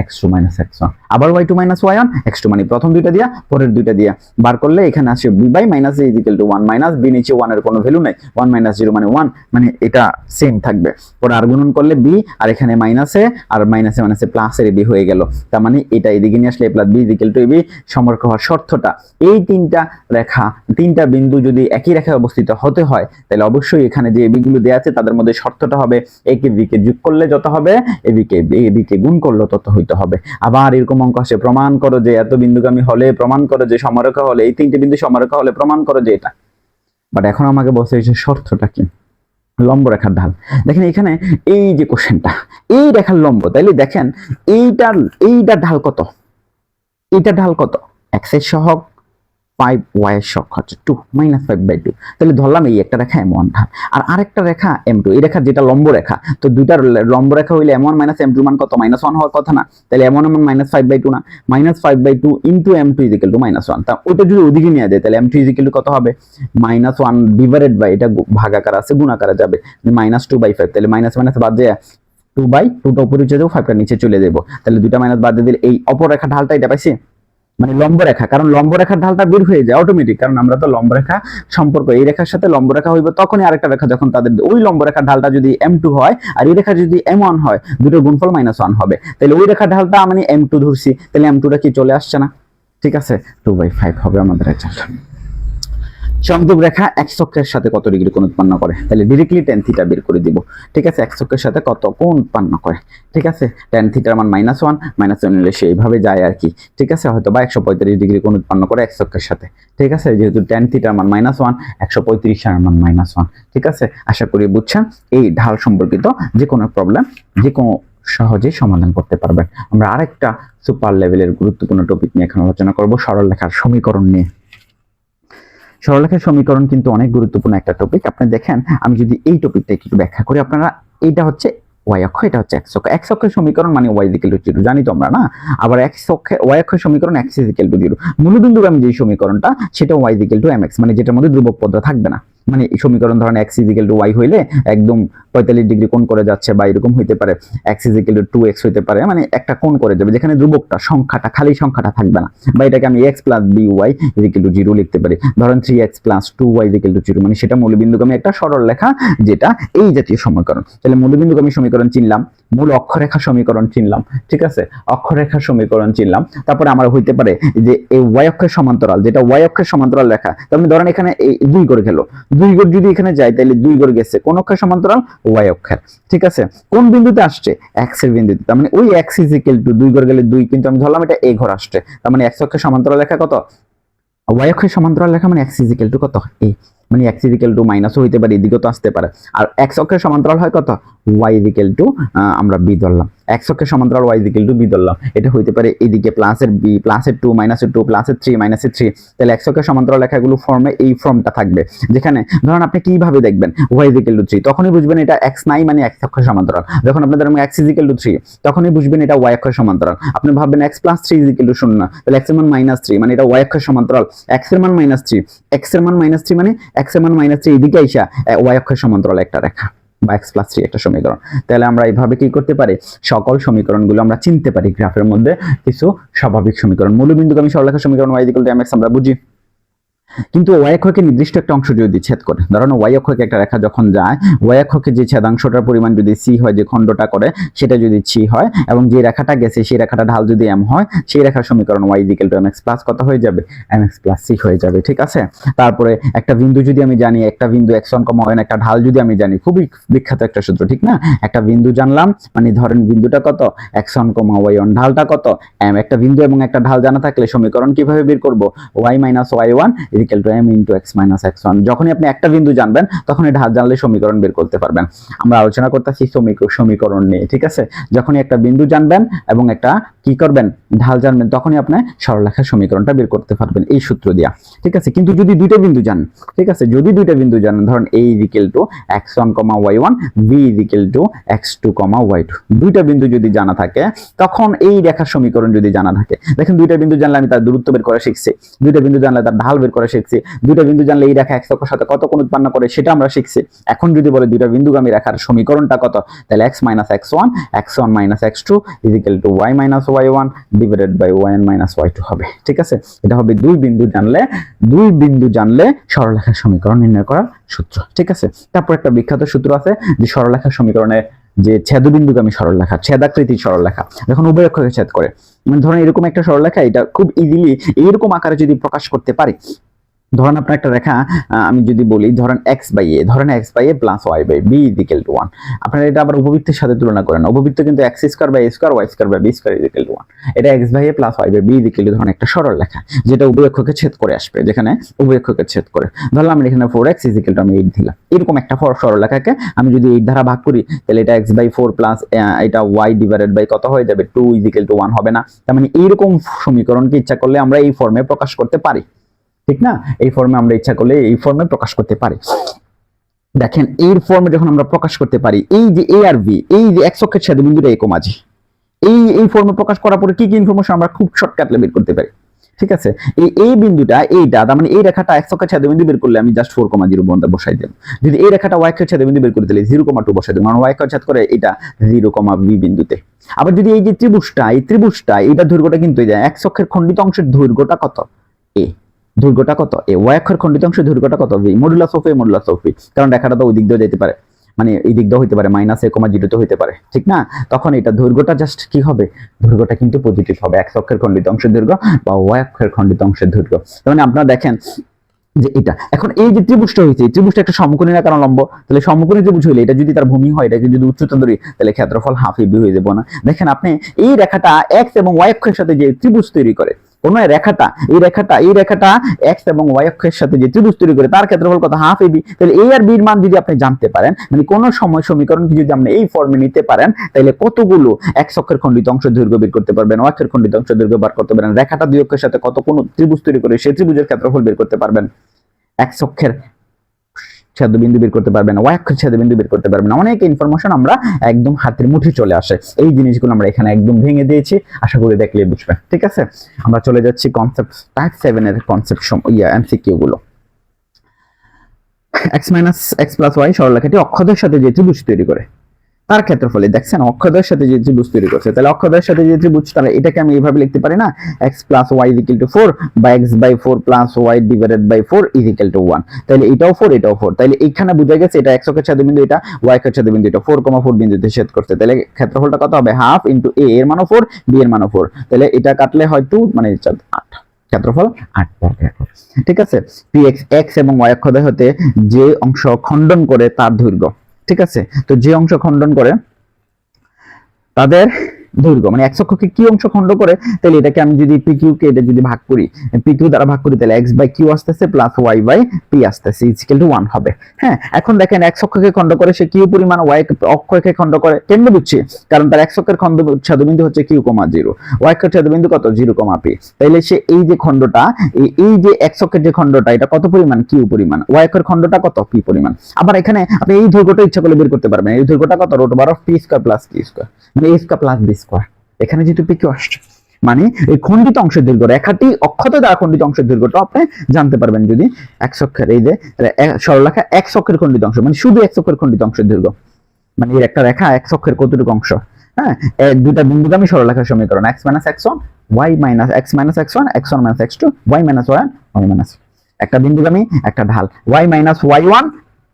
x2 - x1, আবার y2 - y1 x2, মানে প্রথম দুইটা দিয়া পরের দুইটা দিয়া বার করলে এখানে আসে b / - a = 1 মাইনাস b, নিচে 1 এর কোনো ভ্যালু নাই, 1 - 0 মানে 1, মানে এটা সেম থাকবে। পরে আর গুণন করলে b, আর এখানে মাইনাসে আর মাইনাসে প্লাসের b হয়ে গেল, তার মানে এটা এদিকে নিয়ে আসলে a + b = ab। সমরেখা হওয়ার শর্তটা, এই তিনটা রেখা, তিনটা বিন্দু যদি একই রেখায় অবস্থিত হতে হয় তাহলে অবশ্যই এখানে যে ab গুলো দেয়া আছে তাদের মধ্যে শর্তটা হবে a কে b কে যোগ করলে যত হবে ab কে গুণ করলে তত হইতে হবে। আবার এরকম অঙ্ক আসে, প্রমাণ করো যে এত বিন্দুগামী হলে, প্রমাণ করো যে সমরেখা হলে, এই তিনটে বিন্দু সমরেখা হলে প্রমাণ করো যে এটা। বাট এখন আমাকে বলছে এই যে শর্তটা কি? লম্ব রেখার ঢাল। দেখেন এখানে এই যে কোশ্চেনটা, এই রেখার লম্ব, তাইলে দেখেন এইটার ঢাল কত? এইটার ঢাল কত? x এর সহগ 5, y এর সহগ হচ্ছে 2 - 5/2। তাহলে ধরলাম এই একটা রেখা m1 ঢাল, আর আরেকটা রেখা m2, এই রেখা যেটা লম্ব রেখা, তো দুইটার লম্ব রেখা হইলে m1 - m2 মান কত? -1 হওয়ার কথা না? তাহলে m1 এর মান -5/2 না? -5/2 * m2 = -1, তা ওটা যদি ওদিকে নিয়ে যায় তাহলে m2 = কত হবে? -1 ডিভাইডেড বাই, এটা ভাগাকার আছে গুণাকারে যাবে, -2/5, তাহলে মাইনাস বাদ যায় 2/2টা উপরে চলে যাবো, 5টা নিচে চলে যাবো, তাহলে দুইটা মাইনাস বাদ দিয়ে দিলে এই অপর রেখা ঢালটা এটা পাইছি, মানে লম্ব রেখা, কারণ লম্ব রেখার ঢালটা বের হয়ে যায় অটোমেটিক, কারণ আমরা তো লম্ব রেখা সম্পর্ক, এই রেখার সাথে লম্ব রেখা হইবে তখনই আরেকটা রেখা যখন তাদের ওই লম্ব রেখার ঢালটা যদি m2 হয় আর এই রেখা যদি m1 হয়, দুটোর গুণফল -1 হবে, তাহলে ওই রেখার ঢালটা মানে m2 ধরছি, তাহলে m2টা কি চলে আসছে না? ঠিক আছে, 2/5 হবে আমাদের রেজাল্ট। সংযোগ রেখা x অক্ষের সাথে কত ডিগ্রি কোণ উৎপন্ন করে? তাহলে ডিরেক্টলি tan থিটা বের করে দিব, ঠিক আছে? x অক্ষের সাথে কত কোণ উৎপন্ন করে, ঠিক আছে? tan থিটার মান -1 নিলে সেইভাবে যায় আর কি, ঠিক আছে? হয়তো বা 135 ডিগ্রি কোণ উৎপন্ন করে x অক্ষের সাথে, ঠিক আছে? যেহেতু tan থিটার মান -1, 135 এর মান -1, ঠিক আছে? আশা করি বুঝছেন। এই ঢাল সম্পর্কিত যে কোনো প্রবলেম যে কোনো সহজেই সমাধান করতে পারবেন। আমরা আরেকটা সুপার লেভেলের গুরুত্বপূর্ণ টপিক নিয়ে এখন আলোচনা করব, সরলরেখার সমীকরণ নিয়ে। সরলরেখার সমীকরণ কিন্তু অনেক গুরুত্বপূর্ণ একটা টপিক। আপনি দেখেন, আমি যদি এই টপিকটা একটু ব্যাখ্যা করি, আপনারা এইটা হচ্ছে y অক্ষ, এটা হচ্ছে x অক্ষ। x অক্ষের সমীকরণ মানে y = 0, জানি তো আমরা না? আবার x অক্ষে y অক্ষের সমীকরণ x = 0। মূলবিন্দুগামী যে সমীকরণটা সেটা y = mx, মানে যেটার মধ্যে ধ্রুবক পদ থাকবে না, মানে এই সমীকরণ ধরেন x = y হইলে একদম 45 ডিগ্রি কোণ করে যাচ্ছে, বা এরকম হইতে পারে x = 2x হইতে পারে, মানে একটা কোণ করে যাবে যেখানে ধ্রুবকটা সংখ্যাটা খালি সংখ্যাটা থাকবে না, বা এটাকে আমি x + by = 0 লিখতে পারি। ধরেন 3x + 2y = 0, মানে সেটা মূলবিন্দুগামী একটা সরল রেখা, যেটা এই জাতীয় সমীকরণ। তাহলে মূলবিন্দুগামী সমীকরণ চিনলাম, মূল অক্ষরেখা সমীকরণ চিনলাম, ঠিক আছে? অক্ষরেখা সমীকরণ চিনলাম, তারপরে আমার হইতে পারে যে এই y অক্ষের সমান্তরাল, যেটা y অক্ষের সমান্তরাল রেখা, তাহলে ধরেন এখানে এই 2 করে গেল, 2 গড় যদি এখানে যায় তাহলে 2 গড় গেছে কোন অক্ষের সমান্তরাল? y অক্ষের, ঠিক আছে? কোন বিন্দুতে আসছে? x এর বিন্দুতে, তার মানে ওই x = 2 গড় গেলে 2, কিন্তু আমি ধরলাম এটা a ঘর আসছে, তার মানে x অক্ষের সমান্তরাল রেখা কত? y অক্ষের সমান্তরাল রেখা মানে x = কত? a, মানে x = মাইনাসও হইতে পারে, এদিকেও তো আসতে পারে। আর x অক্ষের সমান্তরাল হয় কত? y = আমরা b ধরলাম, x অক্ষের সমান্তরাল y = b ধরলাম, এটা হইতে পারে এদিকে প্লাসের b, প্লাসের 2, মাইনাসের 2, প্লাসের 3, মাইনাসের 3, তাহলে x অক্ষের সমান্তরাল রেখাগুলো ফর্মে এই ফর্মটা থাকবে, যেখানে ধরুন আপনি কিভাবে দেখবেন y = 3, তখনই বুঝবেন এটা x নাই, মানে x অক্ষের সমান্তরাল। যখন আপনি ধরেন x = 3, তখনই বুঝবেন এটা y অক্ষের সমান্তরাল। আপনি ভাববেন x + 3 = 0, তাহলে x এর মান -3, মানে এটা y অক্ষের সমান্তরাল। x এর মান -3, x এর মান -3 মানে x এর মান -3 এদিকে আইসা y অক্ষের সমান্তরাল একটা রেখা, বা x + 3 একটা সমীকরণ। তাহলে আমরা এইভাবে কি করতে পারি? সকল সমীকরণগুলো আমরা চিনতে পারি। গ্রাফের মধ্যে কিছু স্বাভাবিক সমীকরণ, মূলবিন্দুগামী সরলরেখার সমীকরণ y = mx আমরা বুঝি, কিন্তু y অক্ষকে নির্দিষ্ট একটা অংশ যদি ছেদ করে, ধরুন y অক্ষকে একটা রেখা যখন যায়, y অক্ষকে যে ছেদাংশটার পরিমাণ যদি c হয়, যে খণ্ডটা করে সেটা যদি c হয়, এবং যে রেখাটা গেছে সেই রেখাটা ঢাল যদি m হয়, সেই রেখার সমীকরণ y = mx প্লাস কত হয়ে যাবে? mx + c হয়ে যাবে, ঠিক আছে? তারপরে একটা বিন্দু যদি আমি জানি, একটা বিন্দু x1, y1, একটা ঢাল যদি আমি জানি, খুবই বিখ্যাত একটা সূত্র, ঠিক না? একটা বিন্দু জানলাম, মানে ধরেন বিন্দুটা কত? x1, y1, ঢালটা কত? m। একটা বিন্দু এবং একটা ঢাল জানা থাকলে সমীকরণ কিভাবে বের করব? y - y1 equal to m into x minus x1। যখনই আপনি একটা বিন্দু জানবেন তখনই ঢাল জানলে সমীকরণ বের করতে পারবেন। আমরা আলোচনা করতেছি সমীকরণ নিয়ে, ঠিক আছে। যখনই একটা বিন্দু জানবেন এবং একটা কি করবেন ঢাল জানবেন তখনই আপনি সরলরেখার সমীকরণটা বের করতে পারবেন এই সূত্র দিয়া, ঠিক আছে। কিন্তু যদি দুইটা বিন্দু জানেন, ঠিক আছে, যদি দুইটা বিন্দু জানেন, ধরুন a equal to x1, y1, b equal two x2, y2, দুইটা বিন্দু যদি জানা থাকে তখন এই রেখার সমীকরণ যদি জানা থাকে, দেখেন দুইটা বিন্দু জানলে আমি তার দূরত্ব বের করা শিখছি, দুইটা বিন্দু জানলে তার ঢাল বের করা শিখছি, দুইটা বিন্দু জানলে এই রেখা x অক্ষের সাথে কত কোণ উৎপন্ন করে সেটা আমরা শিখছি। এখন যদি বলে দুইটা বিন্দুগামী রেখার সমীকরণটা কত, তাহলে x minus x1, x1 minus x2 equal to y minus y1 divided by yn minus y2 হবে, ঠিক আছে। এটা হবে দুই বিন্দু জানলে সরলরেখার সমীকরণ নির্ণয় করার সূত্র, ঠিক আছে। তারপর একটা বিখ্যাত সূত্র আছে যে সরলরেখার সমীকরণে যে ছেদবিন্দুগামী সরলরেখা, ছেদাকৃতির সরলরেখা যখন উভয় অক্ষকে ছেদ করে, মানে ধরেন এরকম একটা সরলরেখা, এটা খুব ইজিলি এইরকম আকারে যদি প্রকাশ করতে পারি, ধরেন আপনার একটা রেখা আমি যদি বলি ধরেন x বাই a, ধরেন x by a plus y by b equal to 1। আপনারা এটা আবার উপবৃত্তের সাথে তুলনা করেন, উপবৃত্ত কিন্তু x square by a square y square by b square equal to 1। এটা x by a plus y by b equal to ধরেন একটা সরল রেখা যেটা উভয় অক্ষকে ছেদ করে আসবে, যেখানে উভয় অক্ষকে ছেদ করে ধরলাম আমরা এখানে 4x ইকুয়াল টু আমি 8 দিলাম। এরকম একটা সরল রেখাকে আমি যদি 8 দ্বারা ভাগ করি তাহলে এটা x বাই 4 প্লাস এটা y ডিভাইডেড বাই কত হয়ে যাবে 2 ইকুয়াল টু 1 হবে না। তার মানে এইরকম সমীকরণকে ইচ্ছা করলে আমরা এই ফর্মে প্রকাশ করতে পারি, ঠিক না। এই ফর্মে আমরা ইচ্ছা করলে এই ফর্মে প্রকাশ করতে পারি। দেখেন এই ফর্মে যখন আমরা প্রকাশ করতে পারি, এই যে a আর b, এই যে x অক্ষের ছেদবিন্দুটা এই কোমাজি, এই ফর্মে প্রকাশ করার পরে কি কি ইনফরমেশন আমরা খুব শর্টকাটে বের করতে পারি, ঠিক আছে। এই বিন্দুটা এইটা, তার মানে এই রেখাটা x অক্ষের ছেদবিন্দু বের করলে আমি জাস্ট 4,0 বন্ধ বসাই দেব। যদি এই রেখাটা y অক্ষের ছেদবিন্দু বের করতে দিলে 0,2 বসাই দেব, কারণ y অক্ষের ছেদ করে এটা 0,b বিন্দুতে। আবার যদি এই যে ত্রিভুজটা, এইটা দৈর্ঘ্যটা কিন্তু এই যে x অক্ষের খণ্ডিত অংশের দৈর্ঘ্যটা কত a, দৈর্ঘ্যটা কত a, y অক্ষের খণ্ডিত অংশের দৈর্ঘ্যটা কত b, modulus of a modulus of b, কারণ রেখাটা তো ওই দিক দিয়ে যেতে পারে, মানে এই দিক দিয়ে হইতে পারে -a,0 তে হইতে পারে, ঠিক না। তখন এটা দৈর্ঘ্যটা জাস্ট কি হবে, দৈর্ঘ্যটা কিন্তু পজিটিভ হবে, x অক্ষের খণ্ডিত অংশের দৈর্ঘ্য বা y অক্ষের খণ্ডিত অংশের দৈর্ঘ্য। তার মানে আপনারা দেখেন যে এটা এখন এই যে ত্রিভুজটা হয়েছে, ত্রিভুজটা একটা সমকোণী না কারণ লম্ব, তাহলে সমকোণী ত্রিভুজ হইলে এটা যদি তার ভূমি হয়, এটাকে যদি উচ্চতা ধরি তাহলে ক্ষেত্রফল হাফ ab হয়ে যাবে না। দেখেন আপনি এই রেখাটা x এবং y অক্ষের সাথে যে ত্রিভুজ তৈরি করে, কোন রেখাটা এই রেখাটা x এবং y অক্ষের সাথে যে ত্রিভুজ তৈরি করে তার ক্ষেত্রফল কত, হাফ ab। তাহলে a আর b এর মান যদি আপনি জানতে পারেন, মানে কোন সময় সমীকরণকে যদি আপনি এই ফর্মে নিতে পারেন, তাহলে কতগুলো x অক্ষের খণ্ডিত অংশের দৈর্ঘ্য বের করতে পারবেন, y অক্ষের খণ্ডিত অংশের দৈর্ঘ্য বের করতে পারবেন, রেখাটা দুই অক্ষের সাথে কত কোন ত্রিভুজ তৈরি করে সেই ত্রিভুজের ক্ষেত্রফল বের করতে পারবেন, x অক্ষের ছেদবিন্দু বের করতে পারবেন, y অক্ষের ছেদবিন্দু বের করতে পারবেন। অনেক ইনফরমেশন আমরা একদম হাতের মুঠে চলে আসে। এই জিনিসগুলো আমরা এখানে একদম ভেঙে দিয়েছি, আশা করি দেখলে বুঝবেন, ঠিক আছে। আমরা চলে যাচ্ছি কনসেপ্ট টাইপ 7 এর কনসেপ্ট এমসিকিউ গুলো। x minus x plus y সরলরেখাটি অক্ষদের সাথে যে ত্রিভুজ তৈরি করে তার ক্ষেত্রফলে, দেখছেন অক্ষদের সাথে যে ত্রিভুজ তৈরি করছে, তাহলে অক্ষদের সাথে যে ত্রিভুজ, তাহলে এটাকে আমি এইভাবে লিখতে পারি না, x plus y equal to 4 বা x by 4 plus y divided by 4 equal to 1। তাহলে এটাও 4 এটাও 4, তাহলে এইখানে বোঝা গেছে এটা x অক্ষের ছেদবিন্দু, এটা y অক্ষের ছেদবিন্দু, এটা 4,4 বিন্দুতে ছেদ করতে, তাহলে ক্ষেত্রফলটা কত হবে, হাফ ইনটু a এর মানও 4 b এর মানও 4, তাহলে এটা কাটলে হয় 2 মানে 8, ক্ষেত্রফল 8 বর্গ একক, ঠিক আছে। px x এবং y অক্ষদের হতে যে অংশ খণ্ডন করে তার দৈর্ঘ্য, ঠিক আছে। তো যে অংশ খণ্ডন করে তাদের দৈর্ঘ্য, মানে x অক্ষকে কি অংশ খণ্ড করে, তাহলে এটাকে আমি যদি pq কে এটা যদি ভাগ করি, pq দ্বারা ভাগ করি, তাহলে x বাই q আসতেছে প্লাস y বাই p আসতেছে ইকুয়াল টু 1 হবে। হ্যাঁ, এখন দেখেন x অক্ষকে খণ্ড করে সে q পরিমাণ y অক্ষকে খণ্ড করে, কেন বুঝছি, কারণ তার x অক্ষের খণ্ড ছেদবিন্দু হচ্ছে q, 0, y অক্ষের ছেদবিন্দু কত 0, p, তাইলে সে এই যে খণ্ডটা, এই যে x অক্ষের যে খণ্ডটা এটা কত পরিমাণ, q পরিমাণ, y অক্ষের খণ্ডটা কত, p পরিমাণ। আবার এখানে আপনি এই দৈর্ঘ্যটা ইচ্ছা করলে বের করতে পারবেন, এই দৈর্ঘ্যটা কত, √p square plus q square, মানে a square plus b square. এখানে যেহেতু pq আসছে, মানে এই খণ্ডিত অংশের দৈর্ঘ্য, রেখাটি অক্ষত দ্বারা খণ্ডিত অংশের দৈর্ঘ্যটা আপনি জানতে পারবেন যদি x অক্ষের এই যে সরলরেখা x অক্ষের খণ্ডিত অংশ, মানে শুধু x অক্ষের খণ্ডিত অংশের দৈর্ঘ্য, মানে এর একটা রেখা x অক্ষের কতটুকু অংশ। হ্যাঁ, দুইটা বিন্দুগামী সরলরেখার সমীকরণ x minus x1 y minus x minus x1 x1 minus x2 y minus y1 y minus, একটা বিন্দুগামী একটা ঢাল y minus y1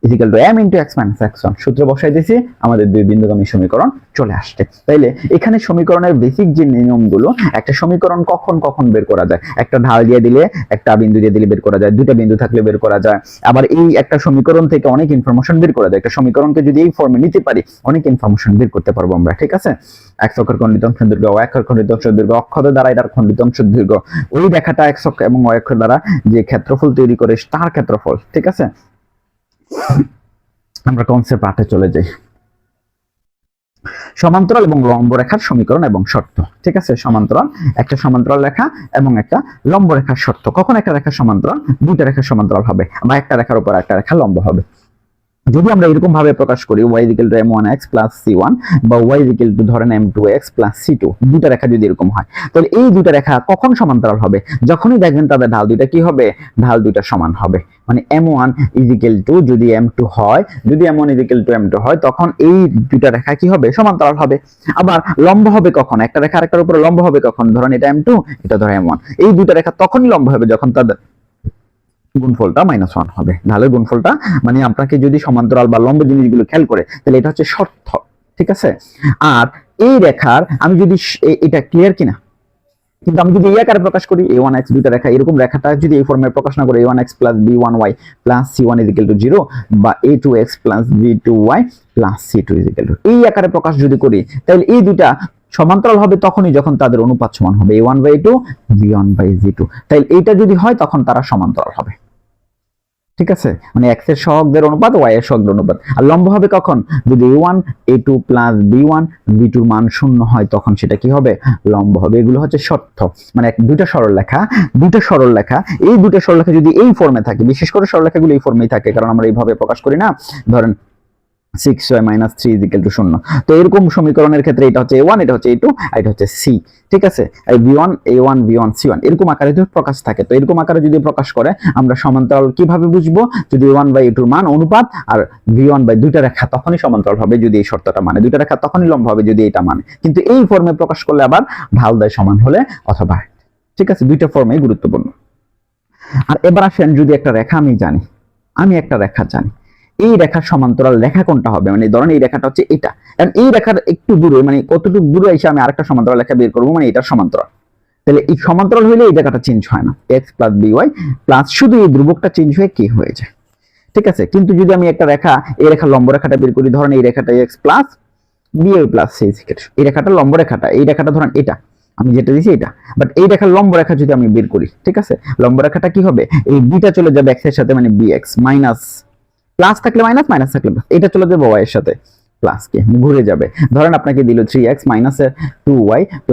equal to m into x minus x1 সূত্র বসাই দিয়েছি, আমাদের দুই বিন্দুগামী সমীকরণ চলে আসছে। তাইলে এখানে সমীকরণের বেসিক যে নিয়মগুলো, একটা সমীকরণ কখন কখন বের করা যায়, একটা ঢাল দিয়ে দিলে, একটা বিন্দু দিয়ে দিলে বের করা যায়, দুইটা বিন্দু থাকলে বের করা যায়। আবার এই একটা সমীকরণ থেকে অনেক ইনফরমেশন বের করা যায়। একটা সমীকরণকে যদি এই ফর্মে নিতে পারি, অনেক ইনফরমেশন বের করতে পারবো আমরা, ঠিক আছে। x অক্ষের খণ্ডিত অংশ দৈর্ঘ্য, y অক্ষের খণ্ডিত অংশ দৈর্ঘ্য, অক্ষদের দ্বারা এটার খণ্ডিত অংশ দৈর্ঘ্য, ওই রেখাটা x অক্ষ এবং y অক্ষের দ্বারা যে ক্ষেত্রফল তৈরি করে তার ক্ষেত্রফল, ঠিক আছে। আমরা কনসেপ্ট 8 চলে যাই। সমান্তরাল এবং লম্ব রেখার সমীকরণ এবং শর্ত, ঠিক আছে। সমান্তরাল, একটা সমান্তরাল রেখা এবং একটা লম্ব রেখার শর্ত। কখন একটা রেখা সমান্তরাল, দুইটা রেখা সমান্তরাল হবে, বা একটা রেখার উপর একটা রেখা লম্ব হবে। যদি আমরা এরকম ভাবে প্রকাশ করি y = m1x + c1 বা y = ধরেন m2x + c2, দুটো রেখা যদি এরকম হয়, তাহলে এই দুটো রেখা কখন সমান্তরাল হবে? যখনই দেখবেন তাদের ঢাল দুইটা কি হবে, ঢাল দুইটা সমান হবে। মানে m1 = যদি m2 হয়, যদি m1 = m2 হয়, তখন এই দুইটা রেখা কি হবে, সমান্তরাল হবে। আবার লম্ব হবে কখন, একটা রেখা আরেকটার উপরে লম্ব হবে কখন, ধরেন এটা m2, এটা ধরেন m1, এই দুইটা রেখা তখনই লম্ব হবে যখন তাদের গুণফলটা -1 হবে। ঢালের গুণফলটা, মানে আপনাকে যদি সমান্তরাল বা লম্ব জিনিসগুলো খেয়াল করে, তাহলে এটা হচ্ছে শর্ত, ঠিক আছে। আর এই রেখার আমি যদি, এটা ক্লিয়ার কিনা, কিন্তু আমি যদি এই আকারে প্রকাশ করি a1x, দুইটা রেখা এরকম, রেখাটা যদি এই ফর্মে প্রকাশ না করে a1x + b1y + c1 = 0 বা a2x + b2y + c2 = এই আকারে প্রকাশ যদি করি, তাহলে এই দুইটা সমান্তরাল হবে তখনই যখন তাদের অনুপাত সমান হবে a1/a2 b1/g2। তাহলে এইটা যদি হয় তখন তারা সমান্তরাল হবে, ঠিক আছে। মানে x এর সহগদের অনুপাত, y এর সহগদের অনুপাত। আর লম্ব হবে কখন, যদি a1 a2 + b1 b2 এর মান 0 হয়, তখন সেটা কি হবে, লম্ব হবে। এগুলো হচ্ছে শর্ত। মানে দুইটা সরলরেখা, এই দুইটা সরলরেখা যদি এই ফর্মে থাকে, বিশেষ করে সরলরেখাগুলো এই ফর্মেই থাকে, কারণ আমরা এইভাবে প্রকাশ করি না, ধরেন 6y - 3 = 0। তো এরকম সমীকরণের ক্ষেত্রে এটা হচ্ছে a1, এটা হচ্ছে a2, আর এটা হচ্ছে c, ঠিক আছে। এই b1 a1 b1 c1 এরকম আকারে যদি প্রকাশ থাকে, তো এরকম আকারে যদি প্রকাশ করে, আমরা সমান্তরাল কিভাবে বুঝবো, যদি a1/a2 এর মান অনুপাত আর b1 দুইটা রেখা তখনই সমান্তরাল হবে যদি এই শর্তটা মানে, দুইটা রেখা তখনই লম্ব হবে যদি এটা মানে। কিন্তু এই ফর্মে প্রকাশ করলে আবার ঢাল দেয় সমান হলে অথবা, ঠিক আছে। দুইটা ফর্মই গুরুত্বপূর্ণ। আর এবার আসেন, যদি একটা রেখা আমি একটা রেখা জানি, এই রেখার সমান্তরাল রেখা কোনটা হবে, মানে ধরেন এই রেখাটা হচ্ছে এটা, কারণ এই রেখার একটু দূরে, মানে কতটুকু দূরে এসে আমি আরেকটা সমান্তরাল রেখা বের করবো, মানে এটার সমান্তরাল। তাহলে এই সমান্তরাল হইলে এই রেখাটা চেঞ্জ হয় না, x + by প্লাস শুধু এই ধ্রুবকটা চেঞ্জ হয়ে কি হয়ে যায়, ঠিক আছে। কিন্তু যদি আমি একটা রেখা, এই রেখার লম্ব রেখাটা বের করি, ধরেন এই রেখাটা x + by + c, এই রেখাটা লম্ব রেখাটা, এই রেখাটা ধরেন এটা আমি যেটা দিছি এটা, বাট এই রেখার লম্ব রেখা যদি আমি বের করি, ঠিক আছে, লম্ব রেখাটা কি হবে, এই বিটা চলে যাবে x এর সাথে, মানে bx মাইনাস, প্লাস থাকলে মাইনাস, মাইনাস থাকলে প্লাস, এটা চলে যাবে y এর সাথে, প্লাস কে ঘুরে যাবে। ধরেন আপনাকে দিল 3x - 2y +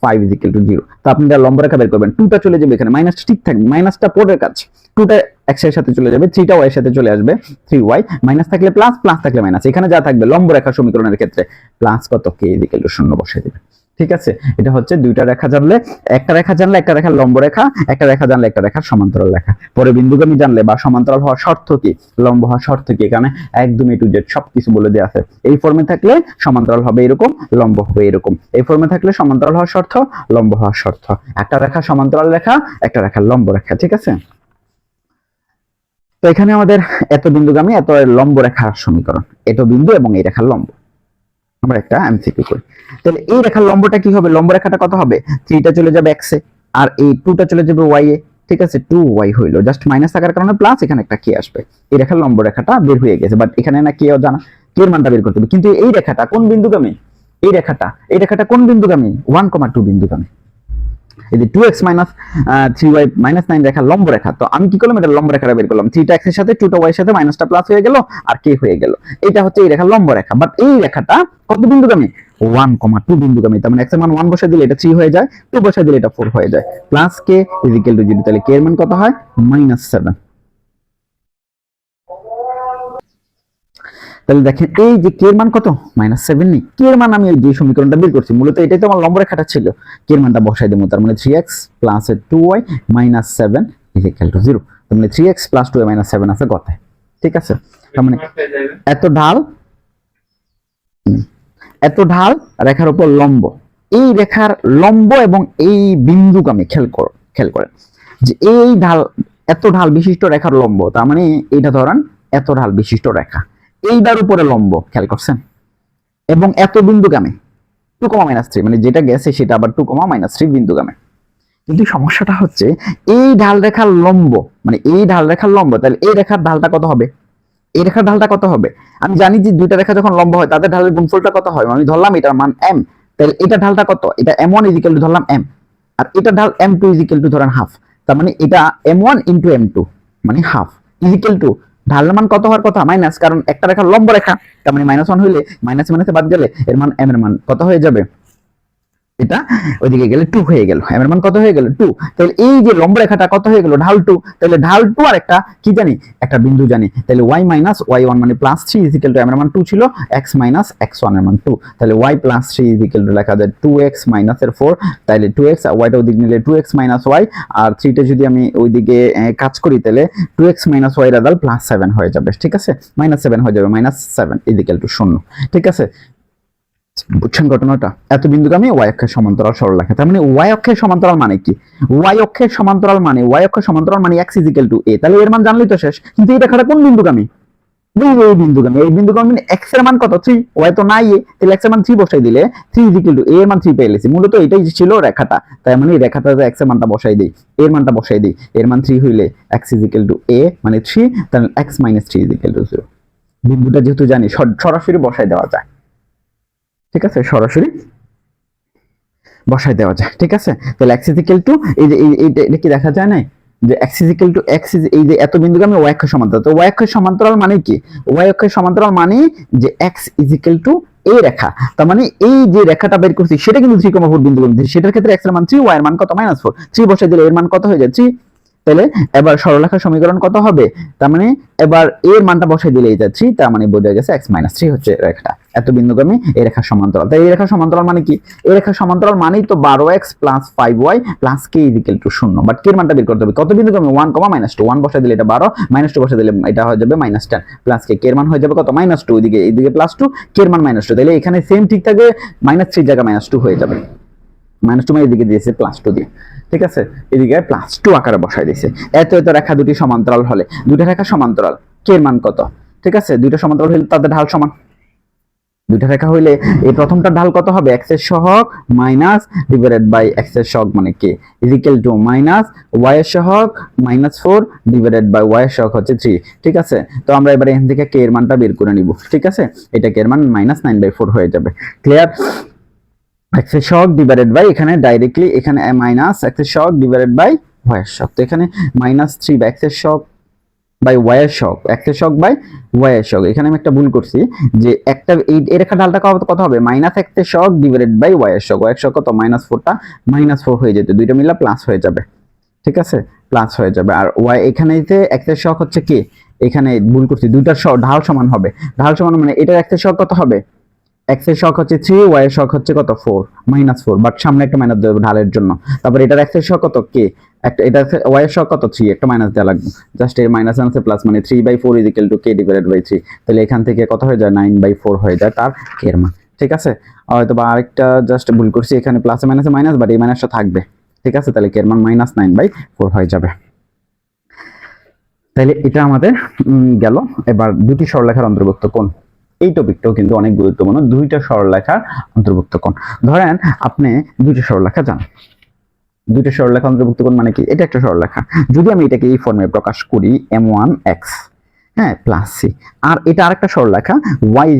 5 = 0। তো আপনি এটা লম্ব রেখা বের করবেন, 2টা চলে যাবে এখানে, মাইনাসটা ঠিক থাকবে, মাইনাসটা পরের কাজ, 2টা x এর সাথে চলে যাবে, 3টা y এর সাথে চলে আসবে, 3y মাইনাস থাকলে প্লাস, প্লাস থাকলে মাইনাস, এখানে যা থাকবে লম্ব রেখা সমীকরণের ক্ষেত্রে প্লাস কত k = 0 বসাই দিবেন, ঠিক আছে। এটা হচ্ছে দুইটা রেখা জানলে, একটা রেখা জানলে একটা রেখার লম্ব রেখা, একটা রেখা জানলে একটা রেখার সমান্তরাল রেখা। পরে বিন্দুগামী জানলে বা সমান্তরাল হওয়ার শর্ত কি, লম্ব হওয়ার শর্ত কি, এখানে একদম A to Z সবকিছু বলে দেওয়া আছে। এই ফর্মে থাকলে সমান্তরাল হবে এরকম, লম্ব হবে এরকম। এই ফর্মে থাকলে সমান্তরাল হওয়ার শর্ত, লম্ব হওয়ার শর্ত। একটা রেখা সমান্তরাল রেখা, একটা রেখার লম্ব রেখা, ঠিক আছে। তো এখানে আমাদের এত বিন্দুগামী, এত লম্ব রেখার সমীকরণ, এত বিন্দু এবং এই রেখার লম্ব। আমরা একটা এমসিকিউ করি, তাহলে এই রেখার লম্বটা কি হবে, লম্ব রেখাটা কত হবে, 3টা চলে যাবে x এ, আর এই 2টা চলে যাবে y এ, ঠিক আছে। 2y হইলো, জাস্ট মাইনাস থাকার কারণে প্লাস, এখানে একটা k আসবে। এই রেখার লম্ব রেখাটা বের হয়ে গেছে, বাট এখানে না k জানা, k এর মানটা বের করতে হবে। কিন্তু এই রেখাটা কোন বিন্দুগামী, এই রেখাটা কোন বিন্দুগামী, 1, 2 বিন্দুগামী। এই যে 2x - 3y - 9 রেখা লম্ব রেখা। তো আমি কি করলাম, এটা লম্ব রেখাটা বের করলাম, 3টা x এর সাথে 2টা y এর সাথে মাইনাসটা প্লাস হয়ে গেল, আর k হয়ে গেল। এটা হচ্ছে এই রেখার লম্ব রেখা, বাট এই রেখাটা কত বিন্দুগামী, 1, 2 বিন্দুগামী। তার মানে x এর মান 1 বসাই দিলে এটা 3 হয়ে যায়, 2 বসাই দিলে এটা 4 হয়ে যায়, প্লাস k = 0। তাহলে k এর মান কত হয়, -7। তাহলে দেখেন এই যে k এর মান কত, -7 নেই, k এর মান আমি এই যে সমীকরণটা বের করছি, মূলত এটাই তো আমার লম্ব রেখাটা ছিল, k এর মানটা বসাই দেবো। তার মানে 3x + 2y - 7 = 0। তার মানে 3x + 2y - 7 আছে কথায়, ঠিক আছে। তার মানে এত ঢাল রেখার উপর লম্ব, এই রেখার লম্ব এবং এই বিন্দুগামী, খেয়াল করেন যে এই ঢাল, এত ঢাল বিশিষ্ট রেখার লম্ব, তার মানে এটা ধরেন এত ঢাল বিশিষ্ট রেখা, এইটার উপরে লম্ব, খেয়াল করছেন, এবং এত বিন্দুগামী 2, -3, মানে যেটা গেছে সেটা আবার 2, -3 বিন্দুগামী। কিন্তু সমস্যাটা হচ্ছে এই ঢাল রেখার লম্ব, মানে এই ঢাল রেখার লম্ব, তাহলে এই রেখার ঢালটা কত হবে, এই রেখার ঢালটা কত হবে? আমি জানি যে দুইটা রেখা যখন লম্ব হয় তাদের ঢালের গুণফলটা কত হয়, আমি ধরলাম এটার মান m, তাহলে এটা ঢালটা কত, এটা m1 ইজিক্যাল টু ধরলাম m, আর এটা ঢাল m2 ইজিক্যাল টু ধরেন হাফ, তার মানে এটা m1 ইনটু m2 মানে হাফ ইজিক্যাল টু ঢালের মান কত হওয়ার কথা মাইনাস, কারণ একটা রেখা লম্ব রেখা, তার মানে -1 হইলে মাইনাস মাইনাসে বাদ গেলে এর মান m এর মান কত হয়ে যাবে, এটা ওইদিকে গেলে 2 হয়ে গেল, এর মান কত হয়ে গেল 2, তাহলে এই যে লম্ব রেখাটা কত হয়ে গেল ঢাল 2, তাহলে ঢাল 2 আর একটা কি জানি, একটা বিন্দু জানি, তাহলে y মাইনাস y1 মানে +3 ইজিক্যাল টু এর মান 2 ছিল, x মাইনাস x1 এর মান 2, তাহলে y +3 ইজিক্যাল টু লেখা যায় 2x মাইনাস এর 4, তাহলে 2x আর y টা ওই দিক নিলে 2x মাইনাস y, আর 3 টা যদি আমি ওইদিকে কাজ করি তাহলে 2x মাইনাস y রেজাল্ট +7 হয়ে যাবে, ঠিক আছে, -7 হয়ে যাবে, -7 ইজিক্যাল টু 0, ঠিক আছে। বুঝছেন ঘটনাটা? এত বিন্দুগামী y অক্ষের সমান্তরাল সরলরেখা, তার মানে y অক্ষের সমান্তরাল মানে কি, y অক্ষের সমান্তরাল মানে y অক্ষের সমান্তরাল মানে x ইজিক্যাল টু a, তাহলে এর মান জানলেই তো শেষ। কিন্তু এই রেখাটা কোন বিন্দুগামী, এই বিন্দুগামী, এই বিন্দুগামী মানে x এর মান কত 3, y তো নাই, তাহলে x এর মান 3 বসাই দিলে 3 ইজিক্যাল টু a এর মান 3 পেয়ে গেছি, মূলত এটাই ছিল রেখাটা, তাই মানে এই রেখাটাতে x এর মানটা বসাই দেই, a এর মানটা বসাই দেই, এর মান 3 হইলে x ইজিক্যাল টু a মানে 3, তাহলে x মাইনাস 3 ইজিক্যাল টু 0, বিন্দুটা যেহেতু জানি সরাসরি বসাই দেওয়া যায়, ঠিক আছে, সরাসরি বসাই দেওয়া যায়, ঠিক আছে। তাহলে x ইজিক্যাল টু এই যে এটা কি দেখা যায় না যে x ইজিক্যাল টু x, এই যে এত বিন্দুগামী y অক্ষের সমান্তরাল, তো y অক্ষের সমান্তরাল মানে কি, y অক্ষের সমান্তরাল মানে যে x ইজিক্যাল টু এই রেখা, তার মানে এই যে রেখাটা বের করছি সেটা কিন্তু 3,4 বিন্দুগামী, সেটার ক্ষেত্রে x এর মান 3, y এর মান কত -4, 3 বসাই দিলে এর মান কত হয়ে যায় 3, তাহলে এবার সরলরেখার সমীকরণ কত হবে, তার মানে এবার এর মানটা বসাই দিলেই যাচ্ছি, তার মানে বোঝা গেছে x - 3 হচ্ছে রেখাটা, এত বিন্দুগামী এই রেখার সমান্তরাল। তাই এই রেখার সমান্তরাল মানে কি, এই রেখার সমান্তরাল মানেই তো 12x + 5y + k = 0, but k এর মানটা বের করতে হবে, কত বিন্দুগামী 1, -2, 1 বসাই দিলে এটা 12, -2 বসাই দিলে এটা হয়ে যাবে -10 + k, k এর মান হয়ে যাবে কত -2, এইদিকে +2, k এর মান -2, তাহলে এখানে সেম ঠিক থাকবে, -3 জায়গা -2 হয়ে যাবে, -2 মানে এদিকে দিয়েছে +2 দিয়ে, ঠিক আছে, এদিকে +2 আকারে বসাই দিয়েছে। এত রেখা দুটি সমান্তরাল হলে, দুইটা রেখা সমান্তরাল, কে এর মান কত, ঠিক আছে, দুইটা সমান্তরাল হলে তাদের ঢাল সমান, দুইটা রেখা হইলে এই প্রথমটার ঢাল কত হবে, x এর সহগ মাইনাস ডিভাইডেড বাই x এর সহগ মানে k equal to minus y এর সহগ -4 ডিভাইডেড বাই y এর সহগ হচ্ছে 3, ঠিক আছে। তো আমরা এবারে এখান থেকে k এর মানটা বের করে নিব, ঠিক আছে, এটা k এর মান -9/4 হয়ে যাবে, ক্লিয়ার। x এর সহগ ডিভাইডেড বাই এখানে ডাইরেক্টলি এখানে মাইনাস x এর সহগ ডিভাইডেড বাই y এর সহগ, তো এখানে -3 বাই x এর সহগ বাই y এর সহগ, x এর সহগ বাই y এর সহগ, এখানে আমি একটা ভুল করছি যে একটা এই রেখা ঢালটা কত হবে -x এর সহগ ডিভাইডেড বাই y এর সহগ, y এর সহগ কত -4টা -4 হয়ে যেত, দুইটা মিলা প্লাস হয়ে যাবে, ঠিক আছে, প্লাস হয়ে যাবে, আর y এখানেতে x এর সহগ হচ্ছে কি, এখানে ভুল করছি, দুইটার ঢাল সমান হবে, ঢাল সমান মানে এটা x এর সহগ কত হবে, x এর সহগ হচ্ছে 3, y এর সহগ হচ্ছে কত 4, -4, বাট সামনে একটা মাইনাস দেব ঢালের জন্য, তারপর এটার x এর সহগ কত k, একটা এটা y এর সহগ কত 3, একটা মাইনাস দেওয়া লাগবে, জাস্ট এর মাইনাস আনছে প্লাস, মানে 3/4 = k ডিভাইডেড বাই 3, তাহলে এখান থেকে কত হয়ে যায় 9/4 হয়ে যায় তার k এর মান, ঠিক আছে। হয়তো বা আরেকটা জাস্ট ভুল করছি, এখানে প্লাসে মাইনাসে মাইনাস, বাট এই মাইনাসটা থাকবে, ঠিক আছে, তাহলে k এর মান -9/4 হয়ে যাবে। তাহলে এটা আমাদের গেল। এবার দুটি সরলরেখার অন্তর্ভুক্ত কোণ, এই টপিকটাও কিন্তু অনেক গুরুত্বপূর্ণ, দুইটা সরলরেখার অন্তর্ভুক্ত কোণ, ধরেন আপনি দুইটা সরলরেখা জানেন, দুইটা সরলরেখা অন্তর্ভুক্ত কোণ মানে কি, এটা একটা সরলরেখা, যদি আমি এটাকে এই ফর্মে প্রকাশ করি m1x হ্যাঁ প্লাস c, আর এটা আরেকটা সরলরেখা y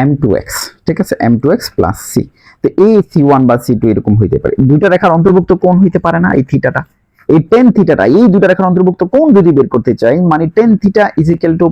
m2x, ঠিক আছে, m2x প্লাস c, তো এই c1 বা c2 এরকম হইতে পারে, দুইটা রেখার অন্তর্ভুক্ত কোণ হইতে পারে না এই থিটাটা, এই tan থিটাটা, এই দুটো রেখার অন্তর্ভুক্ত কোণ যদি বের করতে চাই, মানে tan থিটা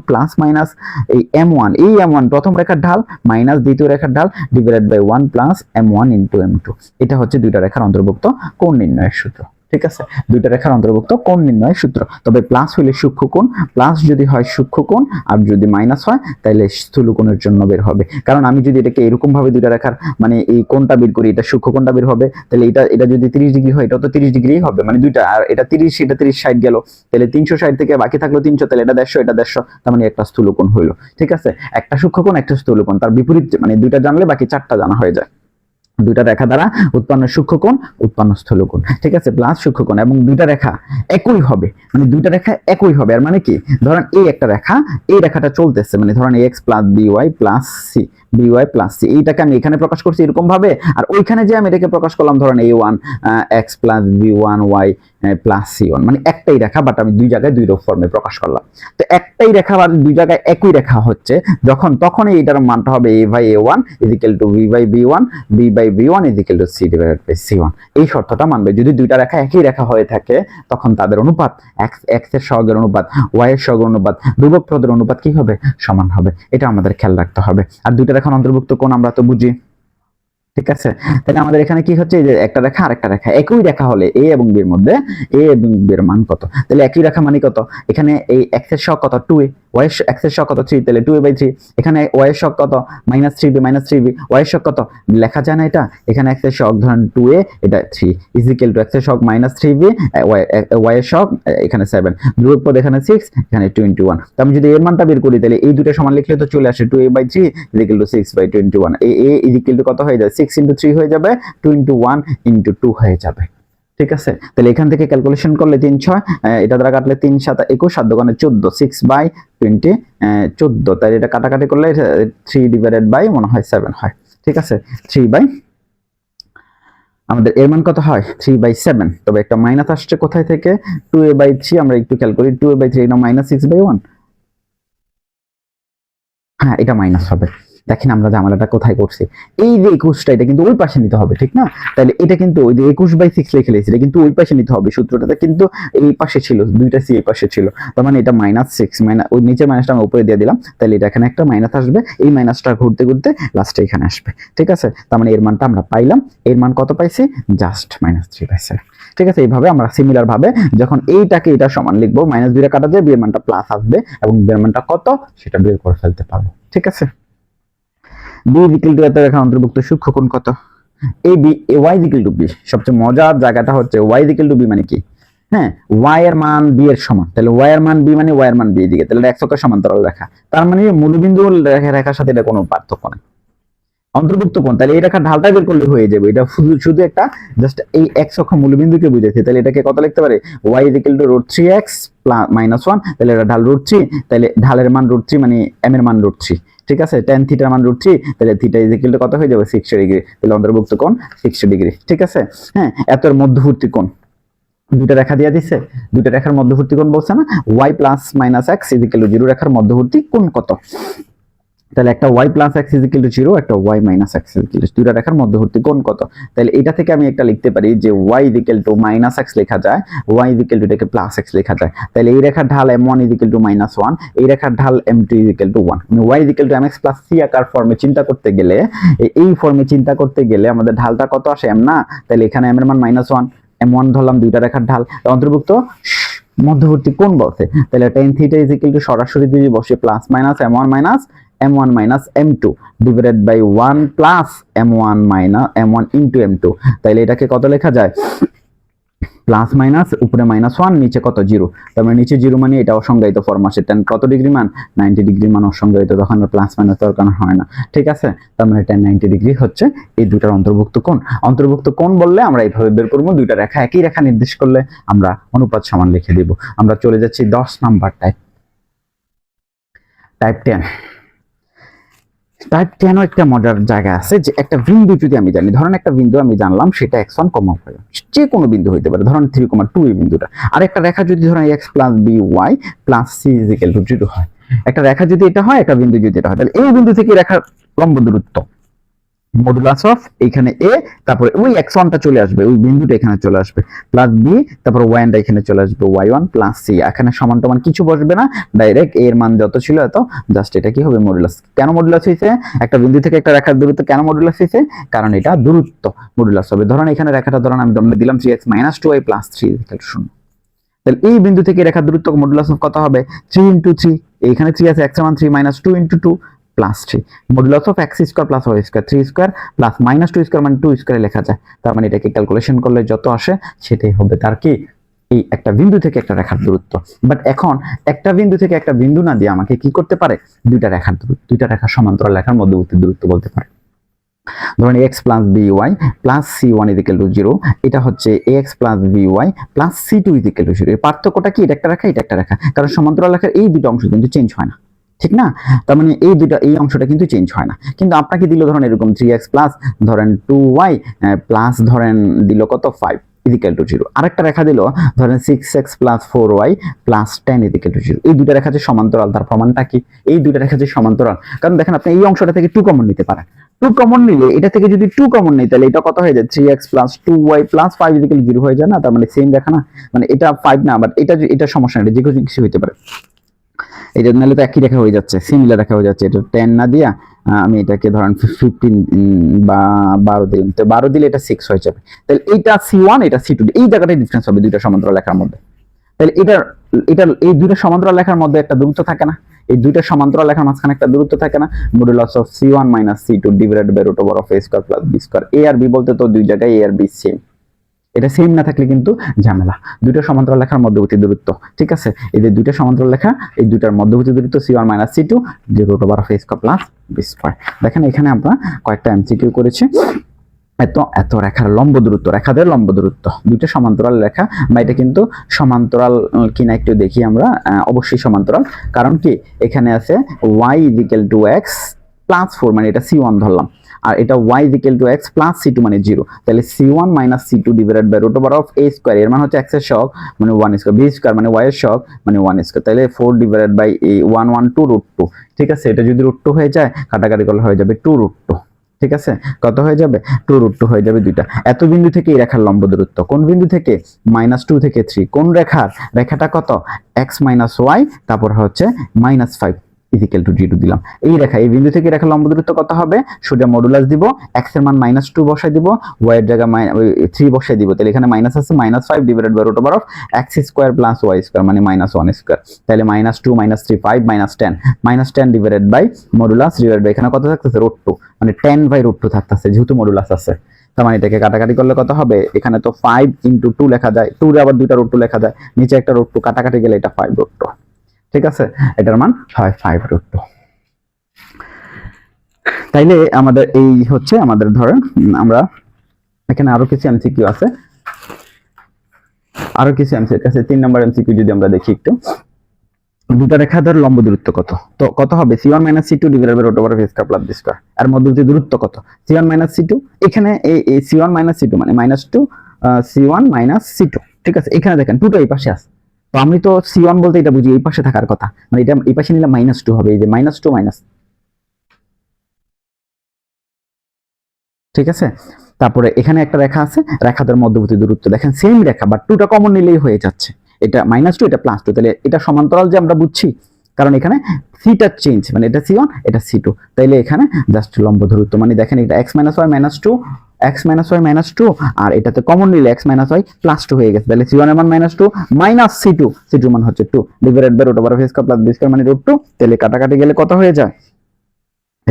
প্লাস মাইনাস এই m1, এই m1 প্রথম রেখার ঢাল মাইনাস দ্বিতীয় রেখার ঢাল divided by 1 plus m1 into m2, এটা হচ্ছে দুইটা রেখার অন্তর্ভুক্ত কোণ নির্ণয়ের সূত্র, ঠিক আছে, দুইটা রেখার অন্তর্ভুক্ত কোণ নির্ণয়ের সূত্র। তবে প্লাস হইলে সূক্ষ্ম কোণ, প্লাস যদি হয় সূক্ষ্ম কোণ, আর যদি মাইনাস হয় তাহলে স্থূল কোণের জন্য বের হবে, কারণ আমি যদি এটাকে এরকম ভাবে দুইটা রেখার মানে এই কোণটা বের করি, এটা সূক্ষ্ম কোণটা বের হবে, তাহলে এটা যদি 30 ডিগ্রি হয়, এটা তো 30 ডিগ্রি হবে, মানে দুইটা, আর এটা 30, এটা 30 60 গেল, তাহলে 360 থেকে বাকি থাকলো 300, তাহলে এটা 150, এটা 150, তার মানে একটা স্থূল কোণ হইলো, ঠিক আছে, একটা সূক্ষ্ম কোণ একটা স্থূল কোণ, তার বিপরীত মানে দুইটা জানলে বাকি চারটা জানা হয়ে যায়। দুইটা রেখা দ্বারা উৎপন্ন সূক্ষ্মকোণ উৎপন্ন স্থূলকোণ, ঠিক আছে, প্লাস সূক্ষ্মকোণ, এবং দুইটা রেখা একই হবে, মানে দুইটা রেখা একই হবে। আর মানে কি, ধরেন এই একটা রেখা, এই রেখাটা চলতেছে, মানে ধরেন x plus b y plus c, b y plus c, এইটাকে আমি এখানে প্রকাশ করছি এরকম ভাবে, আর ওইখানে যে আমি এটাকে প্রকাশ করলাম ধরেন a one x plus b one y plus c one, মানে একটাই রেখা, বাট আমি দুই জায়গায় দুই রূপ ফর্মে প্রকাশ করলাম। তো একটাই রেখা বা দুই জায়গায় একই রেখা হচ্ছে যখন, তখনই এটার মানটা হবে a by a one equal to b by b one, b by b one equal to c divided by c one. এই শর্তটা মানবে। যদি দুইটা রেখা একই রেখা হয়ে থাকে তখন তাদের অনুপাত, এক্স এর সহগের অনুপাত, ওয়াই এর সহগের অনুপাত, ধ্রুবক পদের অনুপাত কি হবে, সমান হবে। এটা আমাদের খেয়াল রাখতে হবে। আর দুইটা রেখার অন্তর্ভুক্ত কোণ আমরা তো বুঝি, ঠিক আছে। তাহলে আমাদের এখানে কি হচ্ছে, যে একটা রেখা আর একটা রেখা, একই রেখা হলে এ এবং বি এর মধ্যে এ এবং বি এর মান কত, তাহলে একই রেখা মানে কত, এখানে এই এক্স এর সহগ কত 2a, ওয়াই এর এক্স এর সহগ কত 3, তাহলে 2a/3, এখানে ওয়াই এর সহগ কত -3b, ওয়াই এর সহগ কত লেখা যায় না এটা, এখানে এক্স এর সহগ ধরেন 2a, এটা 3 ইকুয়াল টু এক্স এর সহগ -3b, ওয়াই এর সহগ এখানে 7, ধ্রুবক পদ এখানে 6, এখানে 21। তো আমি যদি এর মানটা বের করি তাহলে এই দুটো সমান লিখলে তো চলে আসে 2a/3 equal to 6/21, a equal to কত হয়ে যায়, 6 × 3 হয়ে যাবে, 2 × 1 × 2 হয়ে যাবে, ঠিক আছে। তাহলে এখান থেকে ক্যালকুলেশন করলে 3 6, এটা দ্বারা কাটলে 3 7 21, 7 দোকানে 14, 6/20 14, তাই এটা কাটাকাটি করলে 3 ডিভাইডেড বাই মনে হয় 7 হয়, ঠিক আছে। 3 বাই, আমাদের এর মান কত হয় 3/7, তবে একটা মাইনাস আসছে কোথায় থেকে, 2a/3, আমরা একটু খেয়াল করি, 2a/3 এটা -6/1, হ্যাঁ এটা মাইনাস হবে। দেখেন আমরা জামালাটা কোথায় করছি, এই যে 21টা এটা কিন্তু ওই পাশে নিতে হবে, ঠিক না, তাহলে এটা কিন্তু ওই যে 21/6 লিখে লিখেছি, এটা কিন্তু ওই পাশে নিতে হবে, সূত্রটাতে কিন্তু এই পাশে ছিল, দুইটা সি এই পাশে ছিল, তার মানে এটা -6 ওই নিচে মাইনাসটা আমি উপরে দিয়ে দিলাম, তাহলে এটা এখানে একটা মাইনাস আসবে, এই মাইনাসটা ঘুরতে ঘুরতে লাস্টে এখানে আসবে, ঠিক আছে। তার মানে এর মানটা আমরা পাইলাম, এর মান কত পাইছি, জাস্ট -3/7, ঠিক আছে। এইভাবে আমরা সিমিলার ভাবে যখন এইটাকে এটা সমান লিখবো, -2 কাটা যায়, বি এর মানটা প্লাস আসবে এবং বি এর মানটা কত সেটা বের করে ফেলতে পারবো, ঠিক আছে। বি ইকুয়াল টু এত রেখা অন্তর্ভুক্ত সূক্ষ্মকোণ কত, a b, y equal to b. সবচেয়ে মজার জায়গাটা হচ্ছে ওয়াই ইকুয়াল টু বি মানে কি, হ্যাঁ ওয়াই এর মান বি এর সমান, তাহলে ওয়াই এর মান বি মানে ওয়াই এর মান বি দিকে, তাহলে এক অক্ষের সমান্তরাল রেখা, তার মানে মূলবিন্দু রেখার সাথে এটা কোনো পার্থক্য নেই। অন্তর্ভুক্ত কোণ, তাহলে এই রেখার ঢালটা বের করলে হয়ে যাবে, এটা শুধু একটা জাস্ট এই x অক্ষ মূলবিন্দুকে বুঝাইছে, তাহলে এটাকে কত লিখতে পারে, y = √3x -1, তাহলে এটা ঢাল √3, তাহলে ঢালের মান √3 মানে m এর মান √3, ঠিক আছে। tan θ এর মান √3, তাহলে θ = কত হয়ে যাবে 60 ডিগ্রি, তাহলে অন্তর্ভুক্ত কোণ 60 ডিগ্রি, ঠিক আছে। হ্যাঁ এত এর মধ্যবর্তী কোণ, দুটো রেখা দিয়ে দিছে, দুটো রেখার মধ্যবর্তী কোণ বলছে না, y + -x = 0 রেখার মধ্যবর্তী কোণ কত, তাহলে একটা y + x = 0, একটা y - x = 0, দুইটা রেখার মধ্যবর্তী কোণ কত, তাহলে এটা থেকে আমি একটা লিখতে পারি যে y = -x লেখা যায়, y এটাকে +x লেখা যায়, তাহলে এই রেখার ঢাল m1 = -1, এই রেখার ঢাল m2 = 1, মানে y = mx + c আকার ফর্মে চিন্তা করতে গেলে, এই ফর্মে চিন্তা করতে গেলে আমাদের ঢালটা কত আসে m না, তাহলে এখানে m এর মান -1, m1 ধরলাম, দুইটা রেখার ঢাল অন্তর্ভুক্ত মধ্যবর্তী কোণ বলতে, তাহলে tan θ = সরাসরি যদি বসে m1 - m2 divided by 1 plus m1 into m2, তাহলে এটাকে কত লেখা যায়, প্লাস মাইনাস উপরে -1 নিচে কত 0, তার মানে নিচে 0 মানে এটা অসংজ্ঞায়িত ফর্ম আসে, tan কত ডিগ্রি মান 90 ডিগ্রি মান অসংজ্ঞায়িত, তখন প্লাস মাইনাস দরকার হয় না, ঠিক আছে। তার মানে tan 90 ডিগ্রি হচ্ছে এই দুটার অন্তর্ভুক্ত কোণ। অন্তর্ভুক্ত কোণ বললে আমরা এইভাবে বের করব, দুইটা রেখা একই রেখা নির্দেশ করলে আমরা অনুপাত সমান লিখে দেব। আমরা চলে যাচ্ছি 10 নাম্বার টাইপ 10। টাইপ 10 একটা মজার জায়গা আছে, যে একটা বিন্দু যদি আমি জানি, ধরেন একটা বিন্দু আমি জানলাম সেটা x1, যে কোনো বিন্দু হইতে পারে, ধরেন 3,2 এই বিন্দুটা, আর একটা রেখা যদি ধরেন x + by + c = 0 হয়, একটা রেখা যদি এটা হয়, একটা বিন্দু যদি এটা হয়, তাহলে এই বিন্দু থেকে রেখার লম্ব দূরত্ব মডুলাস অফ এখানে a, তারপরে ওই x1টা চলে আসবে, ওই বিন্দুটা এখানে চলে আসবে, প্লাস b, তারপর y1টা এখানে চলে আসবে, y1 + c, এখানে সমান টমান কিছু বসবে না, ডাইরেক্ট a এর মান যত ছিল এত, জাস্ট এটা কি হবে মডুলাস। কেন মডুলাস হইছে, একটা বিন্দু থেকে একটা রেখার দূরত্ব কেন মডুলাস হইছে, কারণ এটা দূরত্ব মডুলাস হবে। ধরেন এখানে রেখাটা ধরেন আমি দিলাম 3x - 2y + 3 = 0, তাহলে এই বিন্দু থেকে রেখার দূরত্ব মডুলাস কত হবে, 3 × 3, এখানে 3 আছে, x1 3 - 2 × 2 + 3, modulus of x² + y² 3² plus -2² মানে 2² লেখা যায়, তার মানে এটাকে ক্যালকুলেশন করলে যত আসে সেটাই হবে তার কি, এই একটা বিন্দু থেকে একটা রেখার দূরত্ব। বাট এখন একটা বিন্দু থেকে একটা বিন্দু না দিয়ে আমাকে কি করতে পারে, দুইটা রেখার দূরত্ব, দুইটা রেখার সমান্তরাল রেখার মধ্যবর্তী দূরত্ব বলতে পারে। ধরুন x plus b y plus c one equal to zero, এটা হচ্ছে x plus b y plus c two equal to zero. এর পার্থক্যটা কি? এটা একটা রেখা, এটা একটা রেখা, কারণ সমান্তরাল রেখার এই দুটো অংশ কিন্তু চেঞ্জ হয় না, ঠিক না? তার মানে এই অংশটা কিন্তু চেঞ্জ হয় না। কিন্তু আপনাকে দিল ধরেন এরকম 3x প্লাস ধরেন 2y প্লাস ধরেন দিল কত 5 ইজিক্যাল টু জিরো। আরেকটা রেখা দিল ধরেন 6x plus 4y plus 10 equal to zero. এই দুটো রেখা যে সমান্তরাল তার প্রমাণটা কি? এই দুটো রেখা যে সমান্তরাল, কারণ দেখেন আপনি এই অংশটা থেকে 2 কমন নিতে পারেন। 2 কমন নিলে এটা থেকে যদি 2 কমন নেই তাহলে এটা কত হয়ে যায়? 3x plus 2y plus 5 is equal 0 হয়ে যায় না? তার মানে সেম রেখা না, মানে এটা 5 না, বাট এটা সমস্যা নেই, যে কিছু হতে পারে। এটা নাহলে তো একই রেখা হয়ে যাচ্ছে, সিমিলার রেখা হয়ে যাচ্ছে। এটা 10 না দিয়া আমি এটাকে ধরেন 15 বা 12 দিলাম, তো 12 দিলে এটা 6 হয়ে যাবে। তাহলে এইটা C1 এটা C2, এই জায়গাটাই ডিফারেন্স হবে দুইটা সমান্তরাল রেখার মধ্যে। তাহলে এটা এই দুইটা সমান্তরাল রেখার মধ্যে একটা দূরত্ব থাকে না? এই দুইটা সমান্তরাল রেখার মাঝখানে একটা দূরত্ব থাকে না? Modulus of C1 minus C2 divided by root over of A square plus B square. A আর B বলতে তো দুই জায়গায় A আর B সেম, এটা সেম না থাকলে কিন্তু ঝামেলা। দুইটা সমান্তরাল রেখার মধ্যবর্তী দূরত্ব, ঠিক আছে? এই যে দুইটা সমান্তরাল রেখা, এই দুইটার মধ্যবর্তী দূরত্ব C1 minus C2 root over of A square plus B square. দেখেন এখানে আমরা কয়েকটা এমসিকিউ করেছি। এত রেখার লম্ব দূরত্ব, রেখাদের লম্ব দূরত্ব, দুইটা সমান্তরাল রেখা, বা এটা কিন্তু সমান্তরাল কিনা একটু দেখি আমরা। অবশ্যই সমান্তরাল, কারণ কি এখানে আছে y equal to x plus 4, মানে এটা C1 ধরলাম, আর এটা y equal to x plus C2 মানে 0। তাহলে C1 minus C2 divided by root over of A square, এর মানে হচ্ছে x এর সহগ মানে 1 স্কয়ার, B স্কয়ার মানে y এর সহগ মানে 1 স্কয়ার। তাহলে 4 ডিভাইডেড বাই 1 1 2 রুট 2, ঠিক আছে? এটা যদি রুট 2 হয়ে যায় কাটাকাটি করলে হয়ে যাবে 2 রুট 2, ঠিক আছে? কত হয়ে যাবে? 2 রুট 2 হয়ে যাবে দুইটা। এত বিন্দু থেকে এই রেখার লম্ব দূরত্ব, কোন বিন্দু থেকে? -2 থেকে 3। কোন রেখার? রেখাটা কত? x মাইনাস y, তারপর হচ্ছে -5 ইকুয়াল টু 0 দিলাম। এই রেখা, এই বিন্দু থেকে রেখার লম্ব দূরত্ব কত হবে? সোজা মডুলাস দিব, x এর মান -2 বসাই দিব, y এর জায়গায় 3 বসাই দিব। তাহলে এখানে মাইনাস আছে, -5 divided by root over of x square plus y square মানে -1 স্কয়ার। তাহলে -2 -3 5 -10, -10 divided by modulus divided by এখানে কত থাকতেছে? রুট 2, মানে 10 বাই রুট 2 থাকতেছে, যেহেতু মডুলাস আছে। তার মানে এটাকে কাটাকাটি করলে কত হবে? এখানে তো 5 ইনটু 2 লেখা যায়, 2 রে আবার দুইটা রুট 2 লেখা যায়, নিচে একটা রুট 2, কাটাকাটি গেলে এটা 5 রুট 2, ঠিক আছে? এটার মান হয় 5 রুট 2। তাইলে আমাদের এই হচ্ছে আমাদের ধরেন আমরা এখানে আরো কিছু এমসিকিউ আছে, আরো কিছু এমসিকিউ আছে। 3 নম্বর এমসিকিউ যদি আমরা দেখি একটু, দুটো রেখার লম্ব দূরত্ব কত? তো কত হবে? C1 minus C2 divided by root over of A square plus B square. এর মধ্যবর্তী দূরত্ব কত? C1 minus C2। এখানে এই C1 মাইনাস C2 মানে -2 C1 মাইনাস C2, ঠিক আছে? এখানে দেখেন 2 টা এই পাশে আছে, তো আমি তো C1 বলতে এটা বুঝি এই পাশে থাকার কথা, মানে এটা এই পাশে নিলে -2 হবে, এই যে -2 মাইনাস, ঠিক আছে? তারপরে এখানে একটা রেখা আছে, রেখাদের মধ্যবর্তী দূরত্ব দেখেন সেম রেখা, বাট 2টা কমন নিলেই হয়ে যাচ্ছে। এটা -2 এটা +2, তাহলে এটা সমান্তরাল যে আমরা বুঝছি, কারণ এখানে থিটা চেঞ্জ, মানে এটা C1 এটা C2। তাইলে এখানে জাস্ট লম্ব দূরত্ব, মানে দেখেন এটা x - y -2 আর এটাতে কমন নিলে x - y +2 হয়ে গেছে। তাহলে C1 এর মান -2 মাইনাস C2 মান হচ্ছে 2 divided by root over of A square plus B square মানে √2। তাহলে কাটাকাটি গেলে কত হয়ে যায়?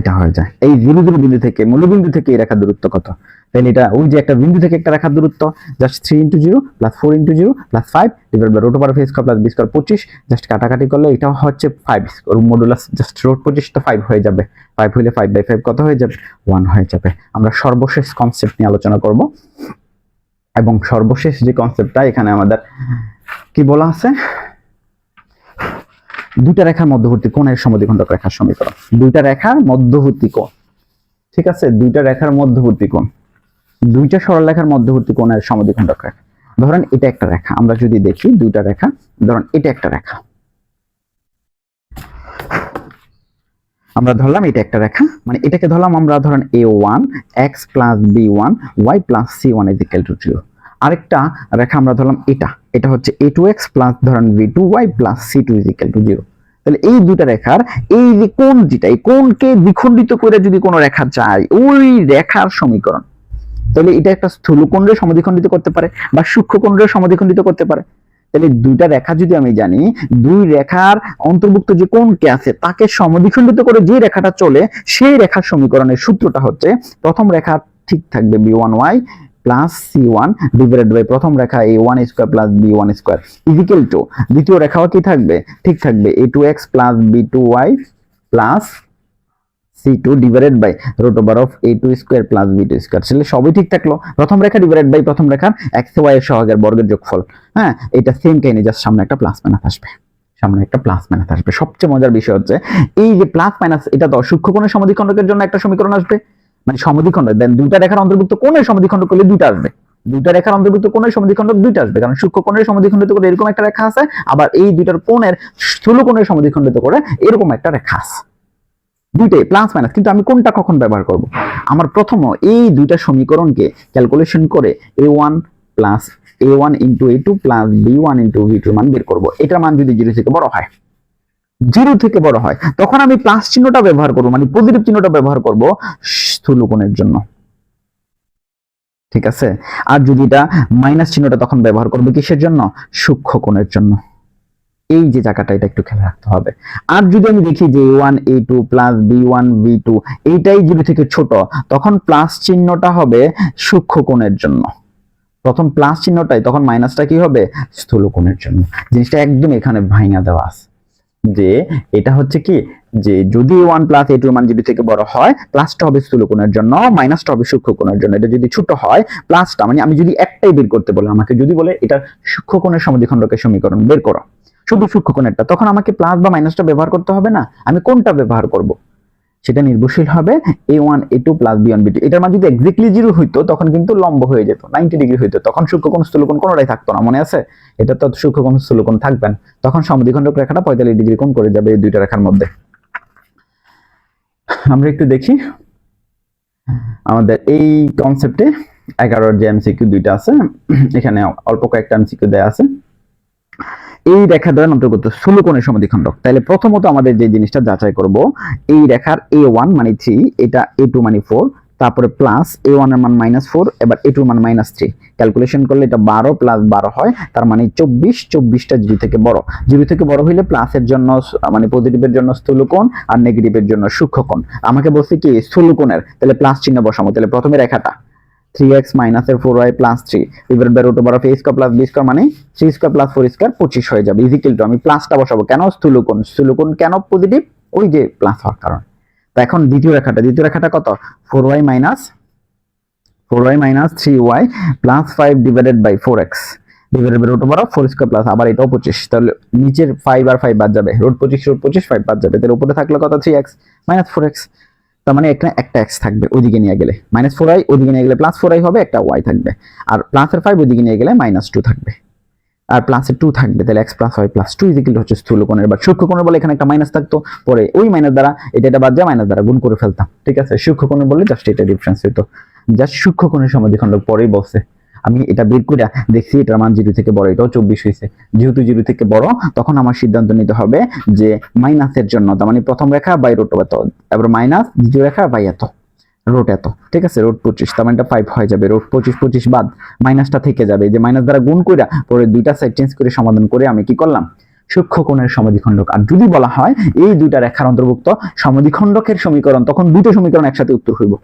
এটা হয়ে যায়। এই 0 0 বিন্দু থেকে মূলবিন্দু থেকে এই রেখার দূরত্ব কত? তাহলে এটা ওই যে একটা বিন্দু থেকে একটা রেখার দূরত্ব, just 3 * 0 + 4 * 0 + 5 divided by root over of A square plus B square 25, just কাটাকাটি করলে এটা হচ্ছে 5 স্কয়ার, মডুলাস জাস্ট রুট 25 তো 5 হয়ে যাবে, 5 হইলে 5/5 কত হয়ে যাবে? 1 হয়ে যাবে। আমরা সর্বশেষ কনসেপ্ট নিয়ে আলোচনা করব, এবং সর্বশেষ যে কনসেপ্টটা এখানে আমাদের কি বলা আছে? দুইটা রেখার মধ্যবর্তী কোণের সমদ্বিখণ্ডক রেখার সমীকরণ। দুইটা রেখার মধ্যবর্তী কোণ, ঠিক আছে? দুইটা রেখার মধ্যবর্তী কোণ, দুইটা সরল রেখার মধ্যবর্তী কোণের সমদ্বিখণ্ডক রেখা। ধরেন এটা একটা রেখা, আমরা যদি দেখি দুইটা রেখা, ধরেন এটা একটা রেখা, আমরা ধরলাম এটা একটা রেখা, মানে এটাকে ধরলাম আমরা ধরেন A1 x plus B1 y plus C1 = 0। আরেকটা রেখা আমরা ধরলাম এটা হচ্ছে A2x প্লাস ধরেন B2y প্লাস C2 = 0। তাহলে এই দুটা রেখার এই যে কোণ, যেটা এই কোণকে দ্বিখণ্ডিত করে যদি কোনো রেখা চাই, ওই রেখার সমীকরণ, তাহলে এটা একটা স্থূলকোণকে সমদ্বিখণ্ডিত করতে পারে বা সূক্ষ্মকোণকে সমদ্বিখণ্ডিত করতে পারে। তাহলে দুইটা রেখা যদি আমি জানি, দুই রেখার অন্তর্ভুক্ত যে কোণকে আছে তাকে সমদ্বিখণ্ডিত করে যে রেখাটা চলে, সেই রেখার সমীকরণের সূত্রটা হচ্ছে, প্রথম রেখা ঠিক থাকবে B1y plus C1 divided by প্রথম রেখা A1 square plus B1 square equal to দ্বিতীয় রেখাও কি থাকবে? ঠিক থাকবে A2x plus B2y plus c2 divided by root over of a2 square plus b2 square. তাহলে সবই ঠিক থাকলো, প্রথম রেখা ডিভাইডেড বাই প্রথম রেখার x y এর সহগের বর্গের যোগফল। হ্যাঁ, এটা সেম কাহিনী, জাস্ট সামনে একটা প্লাস মাইনাস আসবে, সামনে একটা প্লাস মাইনাস আসবে। সবচেয়ে মজার বিষয় হচ্ছে এই যে প্লাস মাইনাস, এটা তো সূক্ষ্মকোণের সমদ্বিখণ্ডকের জন্য একটা সমীকরণ আসবে, মানে সমদ্বিখণ্ড দেন দুইটা রেখার অন্তর্ভুক্ত কোণের সমদ্বিখণ্ড করলে দুইটা আসবে, দুইটা রেখার অন্তর্ভুক্ত কোণের সমদ্বিখণ্ডক দুইটা আসবে, কারণ সূক্ষ্মকোণের সমদ্বিখণ্ডিত করে এরকম একটা রেখা আছে, আবার এই দুইটার কোণের স্থূলকোণের সমদ্বিখণ্ডিত করে এরকম একটা রেখা আছে, দুইটাই প্লাস মাইনাস। কিন্তু আমি কোনটা কখন ব্যবহার করব? আমার প্রথম এই দুইটা সমীকরণকে ক্যালকুলেশন করে a1 plus a1 into a2 plus b1 into b2 মান বের করব। এটার মান যদি 0 থেকে বড় হয়, 0 থেকে বড় হয়, তখন আমি প্লাস চিহ্নটা ব্যবহার করব, মানে পজিটিভ চিহ্নটা ব্যবহার করব স্থূলকোণের জন্য, ঠিক আছে? আর যদি এটা মাইনাস চিহ্নটা তখন ব্যবহার করব কিসের জন্য? সূক্ষ্মকোণের জন্য। এই যে জায়গাটা, এটা একটু খেয়াল রাখতে হবে। আর যদি আমি দেখি যে a1 a2 plus b1 b2 এইটাই 0 থেকে ছোট, তখন প্লাস চিহ্নটা হবে সূক্ষ্মকোণের জন্য, প্রথম প্লাস চিহ্নটাই, তখন মাইনাসটা কি হবে? স্থূলকোণের জন্য। জিনিসটা একদম এখানে ভাঙা দেওয়া আছে যে এটা হচ্ছে কি, যে যদি a1 প্লাস a2 মান 0 থেকে বড় হয়, প্লাসটা হবে স্থূলকোণের জন্য, মাইনাসটা হবে সূক্ষ্মকোণের জন্য। এটা যদি ছোট হয়, প্লাসটা মানে আমি যদি একটাই বের করতে বলে, আমাকে যদি বলে এটা সূক্ষ্মকোণের সমদ্বিখণ্ডকের সমীকরণ বের করো, শুধু সূক্ষ্মকোণেরটা, তখন আমাকে প্লাস বা মাইনাসটা ব্যবহার করতে হবে না, আমি কোনটা ব্যবহার করব সেটা নির্ভরশীল হবে a1 a2 plus b1 b2। এটার মান যদি এক্স্যাক্টলি 0 হইতো, তখন কিন্তু লম্ব হয়ে যেত, 90 ডিগ্রি হইতো, তখন সূক্ষ্মকোণ স্থূলকোণ কোনটাই থাকতো না, মনে আছে? এটা তো সূক্ষ্মকোণ স্থূলকোণ থাকবেন, তখন সমদ্বিখণ্ডক রেখাটা 45 ডিগ্রি কোণ করে যাবে এই দুইটা রেখার মধ্যে। আমরা একটু দেখি আমাদের এই কনসেপ্টে 11 যে এমসিকিউ দুইটা আছে, এখানে অল্প কয়েকটা এমসিকিউ দেয়া আছে। এই রেখা দ্বারা অন্তর্গত স্থূলকোণের সমদ্বিখণ্ডক। তাহলে প্রথমত আমাদের যে জিনিসটা যাচাই করব, এই রেখার a1 মানে 3, এটা a2 মানে 4, তারপরে প্লাস a1 এর মান -4, এবার a2 এর মান -3। ক্যালকুলেশন করলে এটা 12 প্লাস 12 হয়, তার মানে 24, 24টা 0 থেকে বড়। 0 থেকে বড় হইলে প্লাসের জন্য মানে পজিটিভের জন্য স্থূলকোণ আর নেগেটিভের জন্য সূক্ষ্মকোণ। আমাকে বলছে কি স্থূলকোণের, তাহলে প্লাস চিহ্ন বসাবো। তাহলে প্রথমে রেখাটা 3x মাইনাস এর 4y plus 3 divided by root over of a square plus b square, মানে 3 স্কয়ার প্লাস 4 স্কয়ার 25 হয়ে যাবে, ইকুয়াল টু আমি প্লাসটা বসাবো, কেন? স্থূলকোণ, স্থূলকোণ কেন পজিটিভ? ওই যে প্লাস হওয়ার কারণে। তো এখন দ্বিতীয় রেখাটা কত? 4y minus 3y plus 5 divided by 4x divided by root over of 4 square plus, আবার এটাও 25, তাহলে নিচের 5 আর 5 বাদ যাবে, রুট 25 5 বাদ যাবে, তাহলে উপরে থাকলো কত? 3x minus 4x। তার মানে এখানে একটা x থাকবে, ওইদিকে নিয়ে গেলে -4y, ওইদিকে নিয়ে গেলে +4y হবে, একটা y থাকবে, আর প্লাসের 5 ওইদিকে নিয়ে গেলে -2 থাকবে, আর প্লাসের 2 থাকবে, তাহলে x + y + 2 ইকুয়াল হচ্ছে স্থূলকোণের বা সূক্ষ্মকোণের বলে এখানে একটা মাইনাস থাকতো, পরে ওই মাইনাস দ্বারা এটা বাদ যায়, মাইনাস দ্বারা গুণ করে ফেলতাম, ঠিক আছে? সূক্ষ্মকোণের বলে জাস্ট এটা ডিফারেন্স হতো, জাস্ট সূক্ষ্মকোণের সমদ্বিখণ্ডক পরেই বলছে। আমি এটা বের করে দেখছি এটার মান 0 থেকে বড়, এটাও 24 হয়েছে। যেহেতু 0 থেকে বড়, তখন আমার সিদ্ধান্ত নিতে হবে যে মাইনাসের জন্য, তার মানে প্রথম রেখা বাই রুট এত, এবার মাইনাস দ্বিতীয় রেখা বাই এত, রুট এত, ঠিক আছে? রুট 25, তার মানে এটা 5 হয়ে যাবে, রুট 25 বাদ মাইনাসটা থেকে যাবে, এই যে মাইনাস দ্বারা গুণ করে পরে দুইটা সাইড চেঞ্জ করে সমাধান করে আমি কি করলাম? সূক্ষ্মকোণের সমদ্বিখণ্ডক। আর যদি বলা হয় এই দুইটা রেখার অন্তর্ভুক্ত সমদ্বিখণ্ডকের সমীকরণ, তখন দুটো সমীকরণ একসাথে উত্তর হইব,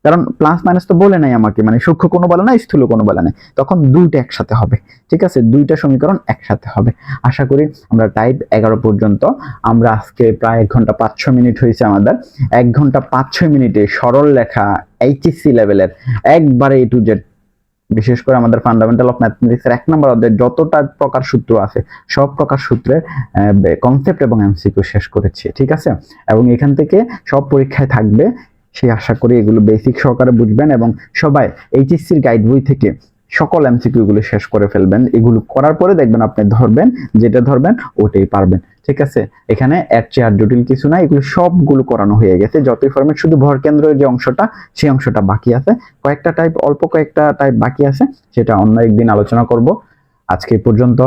কারণ প্লাস মাইনাস তো বলে নাই আমাকে, মানে সূক্ষ্মকোণ বলে নাই, স্থূলকোণ বলে নাই, তখন দুইটা একসাথে হবে, ঠিক আছে? দুইটা সমীকরণ একসাথে হবে। আশা করি আমরা টাইপ 11 পর্যন্ত, আমরা আজকে প্রায় 1 ঘন্টা 5-6 মিনিট হয়েছে আমাদের, 1 ঘন্টা 5-6 মিনিটে সরল লেখা এইচএসসি লেভেলের একবারে A to Z, বিশেষ করে আমাদের ফান্ডামেন্টাল অফ ম্যাথমেটিক্সের 1 নম্বর অধ্যায়ে যতটা প্রকার সূত্র আছে, সব প্রকার সূত্রের কনসেপ্ট এবং এমসিকিউ শেষ করেছি, ঠিক আছে? এবং এখান থেকে সব পরীক্ষায় থাকবে, সেই আশা করি এগুলো বেসিক সহকারে বুঝবেন এবং সবাই এইচএসসির গাইড বই থেকে সকল এমসিকিউ গুলো শেষ করে ফেলবেন। এগুলো করার পরে দেখবেন আপনি ধরবেন, যেটা ধরবেন ওটাই পারবেন, ঠিক আছে? এখানে এর চেয়ে আর জটিল কিছু না, এগুলো সবগুলো করানো হয়ে গেছে, যতই ফরম্যাট, শুধু ভর কেন্দ্রের যে অংশটা, সেই অংশটা বাকি আছে, অল্প কয়েকটা টাইপ বাকি আছে, সেটা অন্য একদিন আলোচনা করব। আজকে পর্যন্ত।